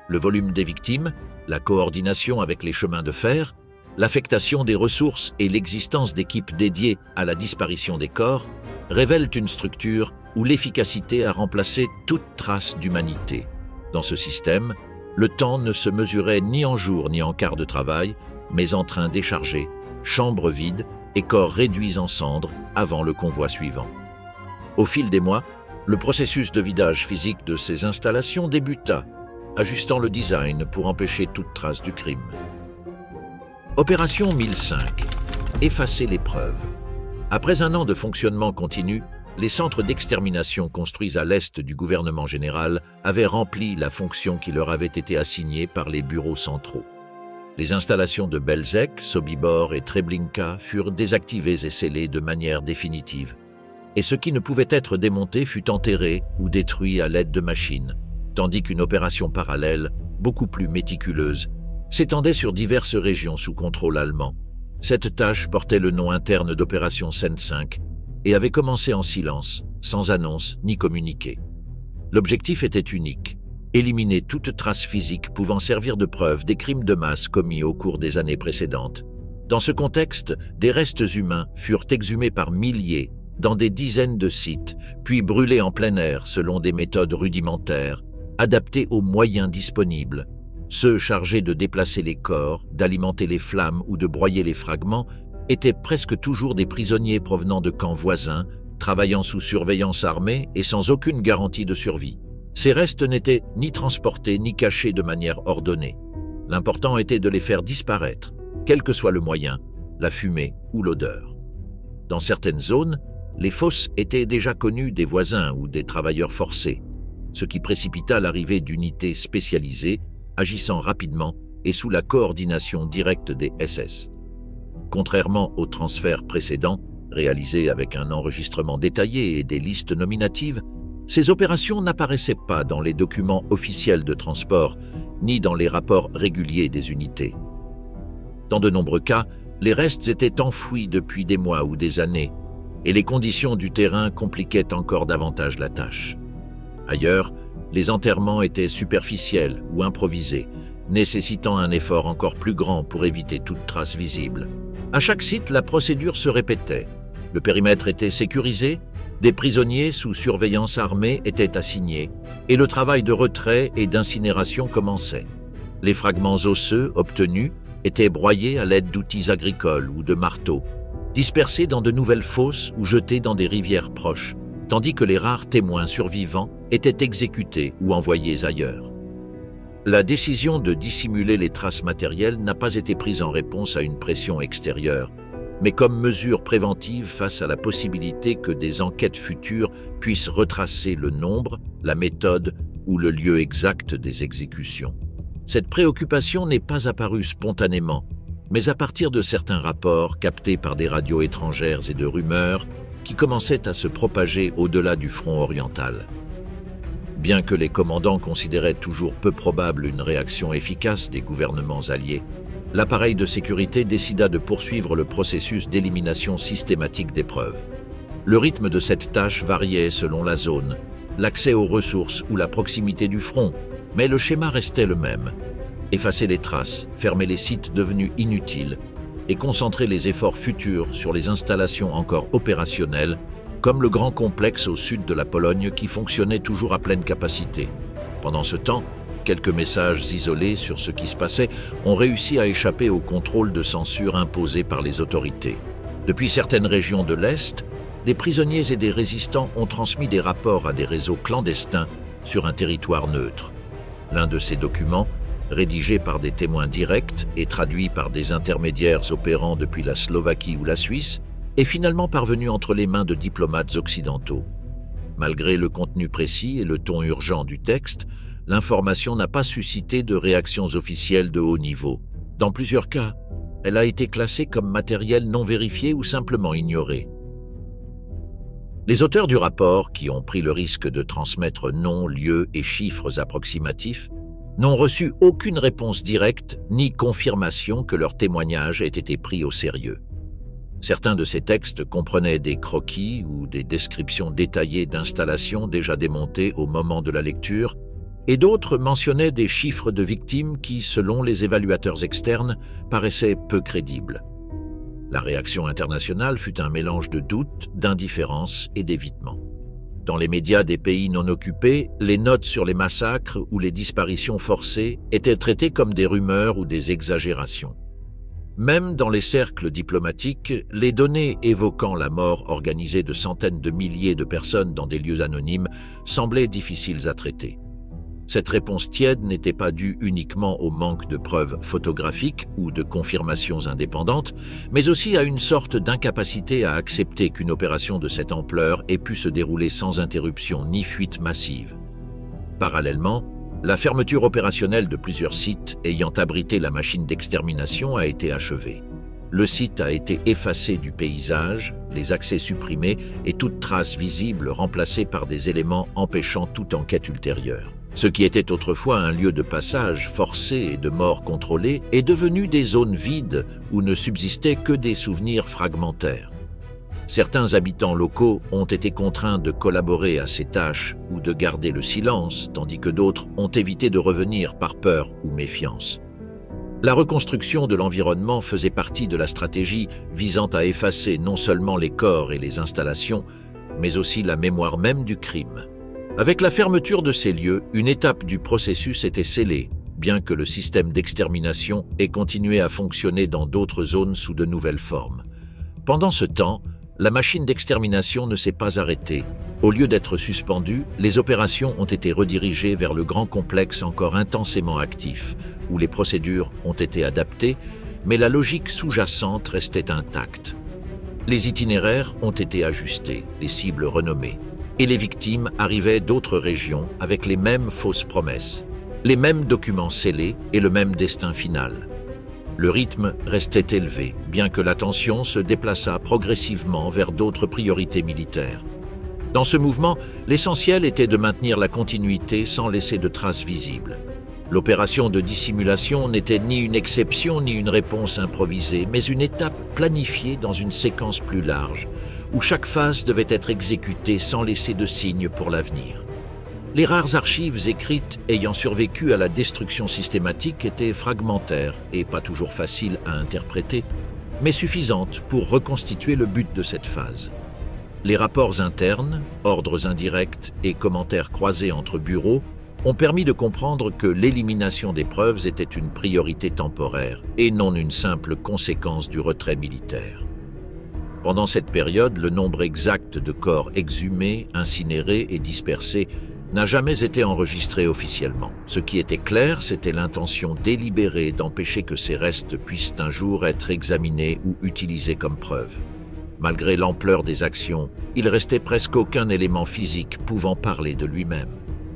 Le volume des victimes, la coordination avec les chemins de fer, l'affectation des ressources et l'existence d'équipes dédiées à la disparition des corps révèlent une structure où l'efficacité a remplacé toute trace d'humanité. Dans ce système, le temps ne se mesurait ni en jours ni en quarts de travail, mais en trains déchargés, chambres vides et corps réduits en cendres avant le convoi suivant. Au fil des mois, le processus de vidage physique de ces installations débuta, ajustant le design pour empêcher toute trace du crime. Opération 1005. Effacer les preuves. Après un an de fonctionnement continu, les centres d'extermination construits à l'est du gouvernement général avaient rempli la fonction qui leur avait été assignée par les bureaux centraux. Les installations de Belzec, Sobibor et Treblinka furent désactivées et scellées de manière définitive, et ce qui ne pouvait être démonté fut enterré ou détruit à l'aide de machines, tandis qu'une opération parallèle, beaucoup plus méticuleuse, s'étendait sur diverses régions sous contrôle allemand. Cette tâche portait le nom interne d'opération Sen 5 et avait commencé en silence, sans annonce ni communiqué. L'objectif était unique: éliminer toute trace physique pouvant servir de preuve des crimes de masse commis au cours des années précédentes. Dans ce contexte, des restes humains furent exhumés par milliers dans des dizaines de sites, puis brûlés en plein air selon des méthodes rudimentaires, adaptées aux moyens disponibles. Ceux chargés de déplacer les corps, d'alimenter les flammes ou de broyer les fragments étaient presque toujours des prisonniers provenant de camps voisins, travaillant sous surveillance armée et sans aucune garantie de survie. Ces restes n'étaient ni transportés ni cachés de manière ordonnée. L'important était de les faire disparaître, quel que soit le moyen, la fumée ou l'odeur. Dans certaines zones, les fosses étaient déjà connues des voisins ou des travailleurs forcés, ce qui précipita l'arrivée d'unités spécialisées, agissant rapidement et sous la coordination directe des SS. Contrairement aux transferts précédents, réalisés avec un enregistrement détaillé et des listes nominatives, ces opérations n'apparaissaient pas dans les documents officiels de transport, ni dans les rapports réguliers des unités. Dans de nombreux cas, les restes étaient enfouis depuis des mois ou des années, et les conditions du terrain compliquaient encore davantage la tâche. Ailleurs, les enterrements étaient superficiels ou improvisés, nécessitant un effort encore plus grand pour éviter toute trace visible. À chaque site, la procédure se répétait. Le périmètre était sécurisé, des prisonniers sous surveillance armée étaient assignés, et le travail de retrait et d'incinération commençait. Les fragments osseux obtenus étaient broyés à l'aide d'outils agricoles ou de marteaux, dispersés dans de nouvelles fosses ou jetés dans des rivières proches, tandis que les rares témoins survivants étaient exécutés ou envoyés ailleurs. La décision de dissimuler les traces matérielles n'a pas été prise en réponse à une pression extérieure, mais comme mesure préventive face à la possibilité que des enquêtes futures puissent retracer le nombre, la méthode ou le lieu exact des exécutions. Cette préoccupation n'est pas apparue spontanément, mais à partir de certains rapports captés par des radios étrangères et de rumeurs qui commençaient à se propager au-delà du front oriental. Bien que les commandants considéraient toujours peu probable une réaction efficace des gouvernements alliés, l'appareil de sécurité décida de poursuivre le processus d'élimination systématique des preuves. Le rythme de cette tâche variait selon la zone, l'accès aux ressources ou la proximité du front, mais le schéma restait le même. Effacer les traces, fermer les sites devenus inutiles et concentrer les efforts futurs sur les installations encore opérationnelles, comme le grand complexe au sud de la Pologne qui fonctionnait toujours à pleine capacité. Pendant ce temps, quelques messages isolés sur ce qui se passait ont réussi à échapper au contrôle de censure imposé par les autorités. Depuis certaines régions de l'Est, des prisonniers et des résistants ont transmis des rapports à des réseaux clandestins sur un territoire neutre. L'un de ces documents, rédigé par des témoins directs et traduit par des intermédiaires opérant depuis la Slovaquie ou la Suisse, est finalement parvenu entre les mains de diplomates occidentaux. Malgré le contenu précis et le ton urgent du texte, l'information n'a pas suscité de réactions officielles de haut niveau. Dans plusieurs cas, elle a été classée comme matériel non vérifié ou simplement ignoré. Les auteurs du rapport, qui ont pris le risque de transmettre noms, lieux et chiffres approximatifs, n'ont reçu aucune réponse directe ni confirmation que leur témoignage ait été pris au sérieux. Certains de ces textes comprenaient des croquis ou des descriptions détaillées d'installations déjà démontées au moment de la lecture, et d'autres mentionnaient des chiffres de victimes qui, selon les évaluateurs externes, paraissaient peu crédibles. La réaction internationale fut un mélange de doute, d'indifférence et d'évitement. Dans les médias des pays non occupés, les notes sur les massacres ou les disparitions forcées étaient traitées comme des rumeurs ou des exagérations. Même dans les cercles diplomatiques, les données évoquant la mort organisée de centaines de milliers de personnes dans des lieux anonymes semblaient difficiles à traiter. Cette réponse tiède n'était pas due uniquement au manque de preuves photographiques ou de confirmations indépendantes, mais aussi à une sorte d'incapacité à accepter qu'une opération de cette ampleur ait pu se dérouler sans interruption ni fuite massive. Parallèlement, la fermeture opérationnelle de plusieurs sites ayant abrité la machine d'extermination a été achevée. Le site a été effacé du paysage, les accès supprimés et toute trace visible remplacée par des éléments empêchant toute enquête ultérieure. Ce qui était autrefois un lieu de passage forcé et de mort contrôlée est devenu des zones vides où ne subsistaient que des souvenirs fragmentaires. Certains habitants locaux ont été contraints de collaborer à ces tâches ou de garder le silence, tandis que d'autres ont évité de revenir par peur ou méfiance. La reconstruction de l'environnement faisait partie de la stratégie visant à effacer non seulement les corps et les installations, mais aussi la mémoire même du crime. Avec la fermeture de ces lieux, une étape du processus était scellée, bien que le système d'extermination ait continué à fonctionner dans d'autres zones sous de nouvelles formes. Pendant ce temps, la machine d'extermination ne s'est pas arrêtée. Au lieu d'être suspendue, les opérations ont été redirigées vers le grand complexe encore intensément actif, où les procédures ont été adaptées, mais la logique sous-jacente restait intacte. Les itinéraires ont été ajustés, les cibles renommées, et les victimes arrivaient d'autres régions avec les mêmes fausses promesses, les mêmes documents scellés et le même destin final. Le rythme restait élevé, bien que l'attention se déplaçât progressivement vers d'autres priorités militaires. Dans ce mouvement, l'essentiel était de maintenir la continuité sans laisser de traces visibles. L'opération de dissimulation n'était ni une exception ni une réponse improvisée, mais une étape planifiée dans une séquence plus large, où chaque phase devait être exécutée sans laisser de signes pour l'avenir. Les rares archives écrites ayant survécu à la destruction systématique étaient fragmentaires et pas toujours faciles à interpréter, mais suffisantes pour reconstituer le but de cette phase. Les rapports internes, ordres indirects et commentaires croisés entre bureaux ont permis de comprendre que l'élimination des preuves était une priorité temporaire et non une simple conséquence du retrait militaire. Pendant cette période, le nombre exact de corps exhumés, incinérés et dispersés n'a jamais été enregistré officiellement. Ce qui était clair, c'était l'intention délibérée d'empêcher que ces restes puissent un jour être examinés ou utilisés comme preuve. Malgré l'ampleur des actions, il restait presque aucun élément physique pouvant parler de lui-même.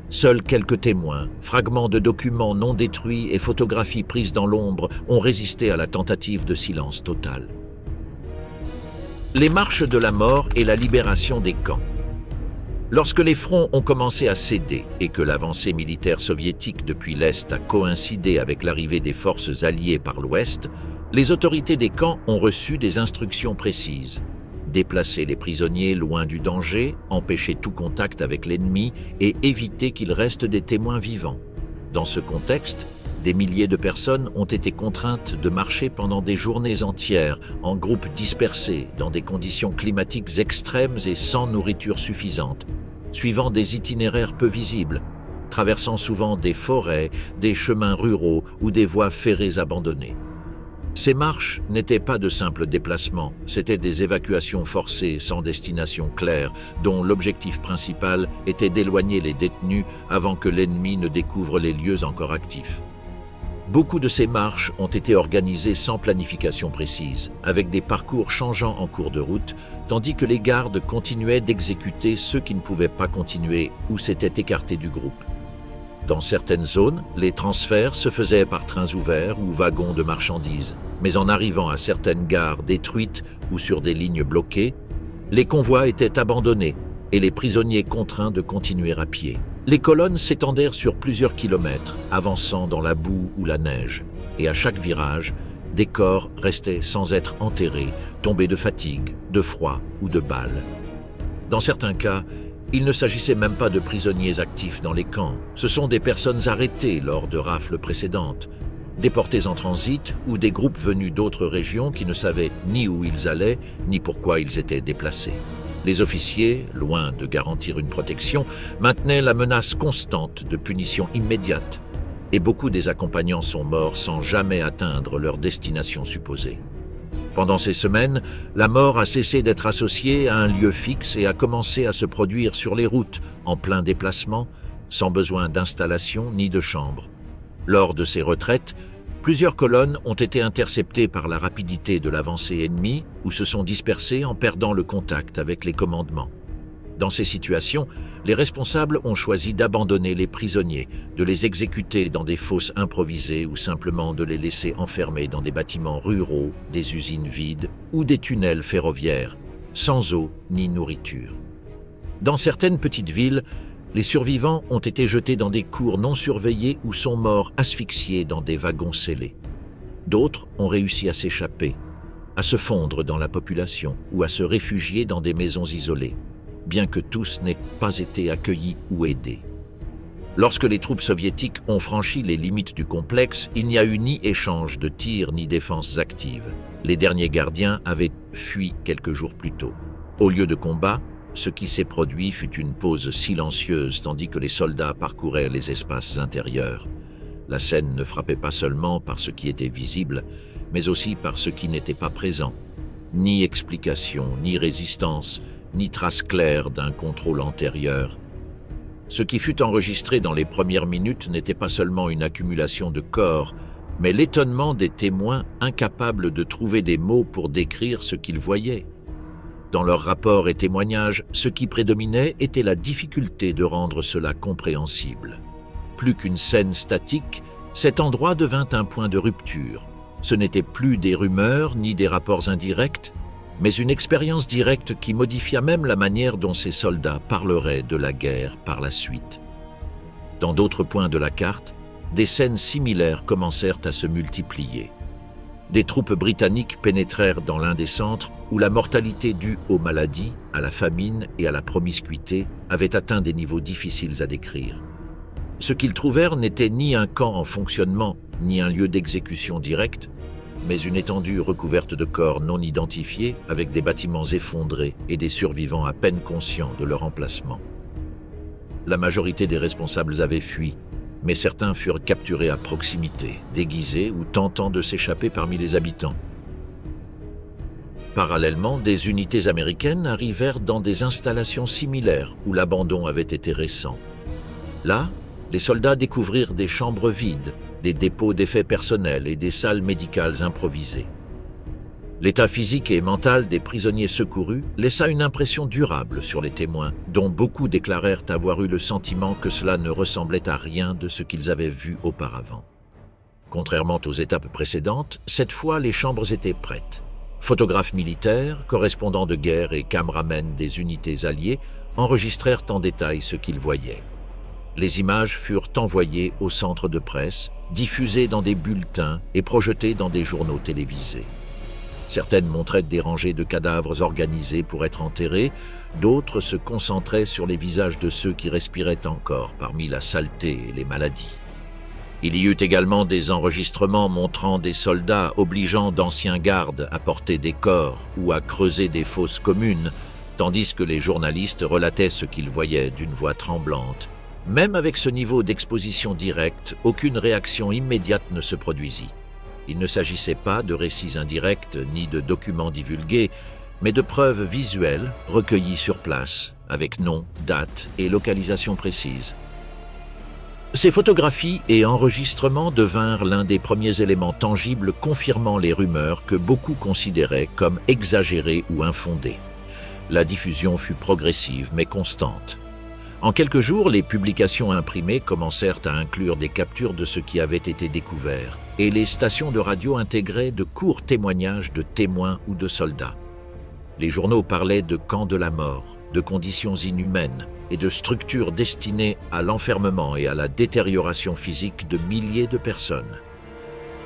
Seuls quelques témoins, fragments de documents non détruits et photographies prises dans l'ombre ont résisté à la tentative de silence total. Les marches de la mort et la libération des camps. Lorsque les fronts ont commencé à céder et que l'avancée militaire soviétique depuis l'Est a coïncidé avec l'arrivée des forces alliées par l'Ouest, les autorités des camps ont reçu des instructions précises. Déplacer les prisonniers loin du danger, empêcher tout contact avec l'ennemi et éviter qu'il reste des témoins vivants. Dans ce contexte, des milliers de personnes ont été contraintes de marcher pendant des journées entières, en groupes dispersés, dans des conditions climatiques extrêmes et sans nourriture suffisante, suivant des itinéraires peu visibles, traversant souvent des forêts, des chemins ruraux ou des voies ferrées abandonnées. Ces marches n'étaient pas de simples déplacements, c'étaient des évacuations forcées sans destination claire, dont l'objectif principal était d'éloigner les détenus avant que l'ennemi ne découvre les lieux encore actifs. Beaucoup de ces marches ont été organisées sans planification précise, avec des parcours changeant en cours de route, tandis que les gardes continuaient d'exécuter ceux qui ne pouvaient pas continuer ou s'étaient écartés du groupe. Dans certaines zones, les transferts se faisaient par trains ouverts ou wagons de marchandises, mais en arrivant à certaines gares détruites ou sur des lignes bloquées, les convois étaient abandonnés et les prisonniers contraints de continuer à pied. Les colonnes s'étendèrent sur plusieurs kilomètres, avançant dans la boue ou la neige, et à chaque virage, des corps restaient sans être enterrés, tombés de fatigue, de froid ou de balles. Dans certains cas, il ne s'agissait même pas de prisonniers actifs dans les camps, ce sont des personnes arrêtées lors de rafles précédentes, déportés en transit ou des groupes venus d'autres régions qui ne savaient ni où ils allaient, ni pourquoi ils étaient déplacés. Les officiers, loin de garantir une protection, maintenaient la menace constante de punition immédiate, et beaucoup des accompagnants sont morts sans jamais atteindre leur destination supposée. Pendant ces semaines, la mort a cessé d'être associée à un lieu fixe et a commencé à se produire sur les routes, en plein déplacement, sans besoin d'installation ni de chambre. Lors de ces retraites, plusieurs colonnes ont été interceptées par la rapidité de l'avancée ennemie ou se sont dispersées en perdant le contact avec les commandements. Dans ces situations, les responsables ont choisi d'abandonner les prisonniers, de les exécuter dans des fosses improvisées ou simplement de les laisser enfermés dans des bâtiments ruraux, des usines vides ou des tunnels ferroviaires, sans eau ni nourriture. Dans certaines petites villes, les survivants ont été jetés dans des cours non surveillés ou sont morts asphyxiés dans des wagons scellés. D'autres ont réussi à s'échapper. à se fondre dans la population ou à se réfugier dans des maisons isolées, bien que tous n'aient pas été accueillis ou aidés. Lorsque les troupes soviétiques ont franchi les limites du complexe, il n'y a eu ni échange de tirs ni défense active. Les derniers gardiens avaient fui quelques jours plus tôt. Au lieu de combat, ce qui s'est produit fut une pause silencieuse tandis que les soldats parcouraient les espaces intérieurs. La scène ne frappait pas seulement par ce qui était visible, mais aussi par ce qui n'était pas présent. Ni explication, ni résistance, ni trace claire d'un contrôle antérieur. Ce qui fut enregistré dans les premières minutes n'était pas seulement une accumulation de corps, mais l'étonnement des témoins incapables de trouver des mots pour décrire ce qu'ils voyaient. Dans leurs rapports et témoignages, ce qui prédominait était la difficulté de rendre cela compréhensible. Plus qu'une scène statique, cet endroit devint un point de rupture. Ce n'était plus des rumeurs ni des rapports indirects, mais une expérience directe qui modifia même la manière dont ces soldats parleraient de la guerre par la suite. Dans d'autres points de la carte, des scènes similaires commencèrent à se multiplier. Des troupes britanniques pénétrèrent dans l'un des centres où la mortalité due aux maladies, à la famine et à la promiscuité avait atteint des niveaux difficiles à décrire. Ce qu'ils trouvèrent n'était ni un camp en fonctionnement, ni un lieu d'exécution directe, mais une étendue recouverte de corps non identifiés avec des bâtiments effondrés et des survivants à peine conscients de leur emplacement. La majorité des responsables avaient fui, mais certains furent capturés à proximité, déguisés ou tentant de s'échapper parmi les habitants. Parallèlement, des unités américaines arrivèrent dans des installations similaires où l'abandon avait été récent. Là, les soldats découvrirent des chambres vides, des dépôts d'effets personnels et des salles médicales improvisées. L'état physique et mental des prisonniers secourus laissa une impression durable sur les témoins, dont beaucoup déclarèrent avoir eu le sentiment que cela ne ressemblait à rien de ce qu'ils avaient vu auparavant. Contrairement aux étapes précédentes, cette fois les chambres étaient prêtes. Photographes militaires, correspondants de guerre et caméramens des unités alliées enregistrèrent en détail ce qu'ils voyaient. Les images furent envoyées aux centres de presse, diffusées dans des bulletins et projetées dans des journaux télévisés. Certaines montraient des rangées de cadavres organisés pour être enterrés, d'autres se concentraient sur les visages de ceux qui respiraient encore parmi la saleté et les maladies. Il y eut également des enregistrements montrant des soldats obligeant d'anciens gardes à porter des corps ou à creuser des fosses communes, tandis que les journalistes relataient ce qu'ils voyaient d'une voix tremblante. Même avec ce niveau d'exposition directe, aucune réaction immédiate ne se produisit. Il ne s'agissait pas de récits indirects ni de documents divulgués, mais de preuves visuelles recueillies sur place, avec nom, date et localisation précise. Ces photographies et enregistrements devinrent l'un des premiers éléments tangibles confirmant les rumeurs que beaucoup considéraient comme exagérées ou infondées. La diffusion fut progressive mais constante. En quelques jours, les publications imprimées commencèrent à inclure des captures de ce qui avait été découvert, et les stations de radio intégraient de courts témoignages de témoins ou de soldats. Les journaux parlaient de camps de la mort, de conditions inhumaines et de structures destinées à l'enfermement et à la détérioration physique de milliers de personnes.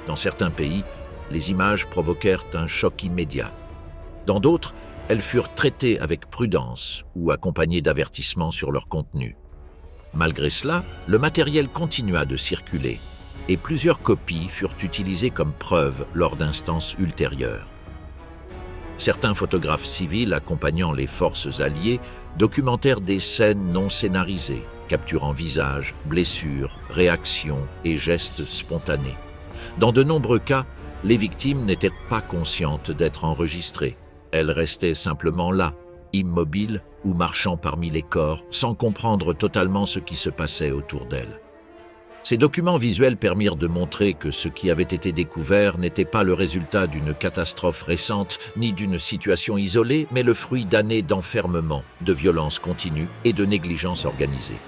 Dans certains pays, les images provoquèrent un choc immédiat. Dans d'autres, elles furent traitées avec prudence ou accompagnées d'avertissements sur leur contenu. Malgré cela, le matériel continua de circuler et plusieurs copies furent utilisées comme preuve lors d'instances ultérieures. Certains photographes civils accompagnant les forces alliées documentèrent des scènes non scénarisées, capturant visages, blessures, réactions et gestes spontanés. Dans de nombreux cas, les victimes n'étaient pas conscientes d'être enregistrées. Elles restaient simplement là, immobiles ou marchant parmi les corps, sans comprendre totalement ce qui se passait autour d'elles. Ces documents visuels permirent de montrer que ce qui avait été découvert n'était pas le résultat d'une catastrophe récente ni d'une situation isolée, mais le fruit d'années d'enfermement, de violences continues et de négligence organisée.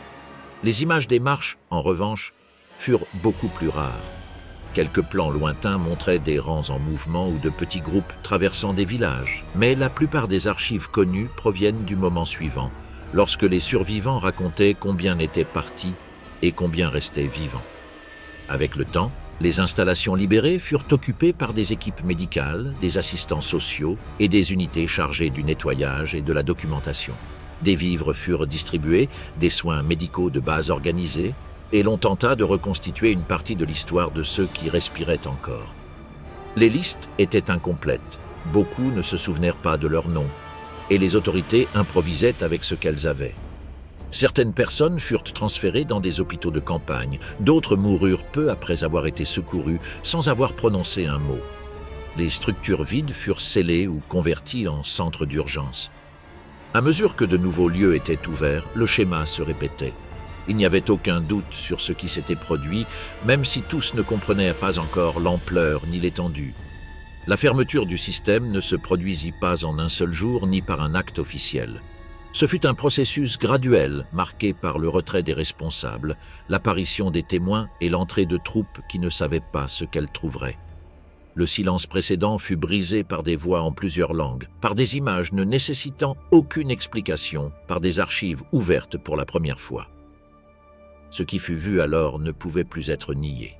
Les images des marches, en revanche, furent beaucoup plus rares. Quelques plans lointains montraient des rangs en mouvement ou de petits groupes traversant des villages, mais la plupart des archives connues proviennent du moment suivant, lorsque les survivants racontaient combien étaient partis et combien restaient vivants. Avec le temps, Les installations libérées furent occupées par des équipes médicales, des assistants sociaux et des unités chargées du nettoyage et de la documentation. Des vivres furent distribués, des soins médicaux de base organisés, et l'on tenta de reconstituer une partie de l'histoire de ceux qui respiraient encore. Les listes étaient incomplètes, beaucoup ne se souvenèrent pas de leur nom, et les autorités improvisaient avec ce qu'elles avaient. Certaines personnes furent transférées dans des hôpitaux de campagne, d'autres moururent peu après avoir été secourues sans avoir prononcé un mot. Les structures vides furent scellées ou converties en centres d'urgence. À mesure que de nouveaux lieux étaient ouverts, le schéma se répétait. Il n'y avait aucun doute sur ce qui s'était produit, même si tous ne comprenaient pas encore l'ampleur ni l'étendue. La fermeture du système ne se produisit pas en un seul jour ni par un acte officiel. Ce fut un processus graduel, marqué par le retrait des responsables, l'apparition des témoins et l'entrée de troupes qui ne savaient pas ce qu'elles trouveraient. Le silence précédent fut brisé par des voix en plusieurs langues, par des images ne nécessitant aucune explication, par des archives ouvertes pour la première fois. Ce qui fut vu alors ne pouvait plus être nié.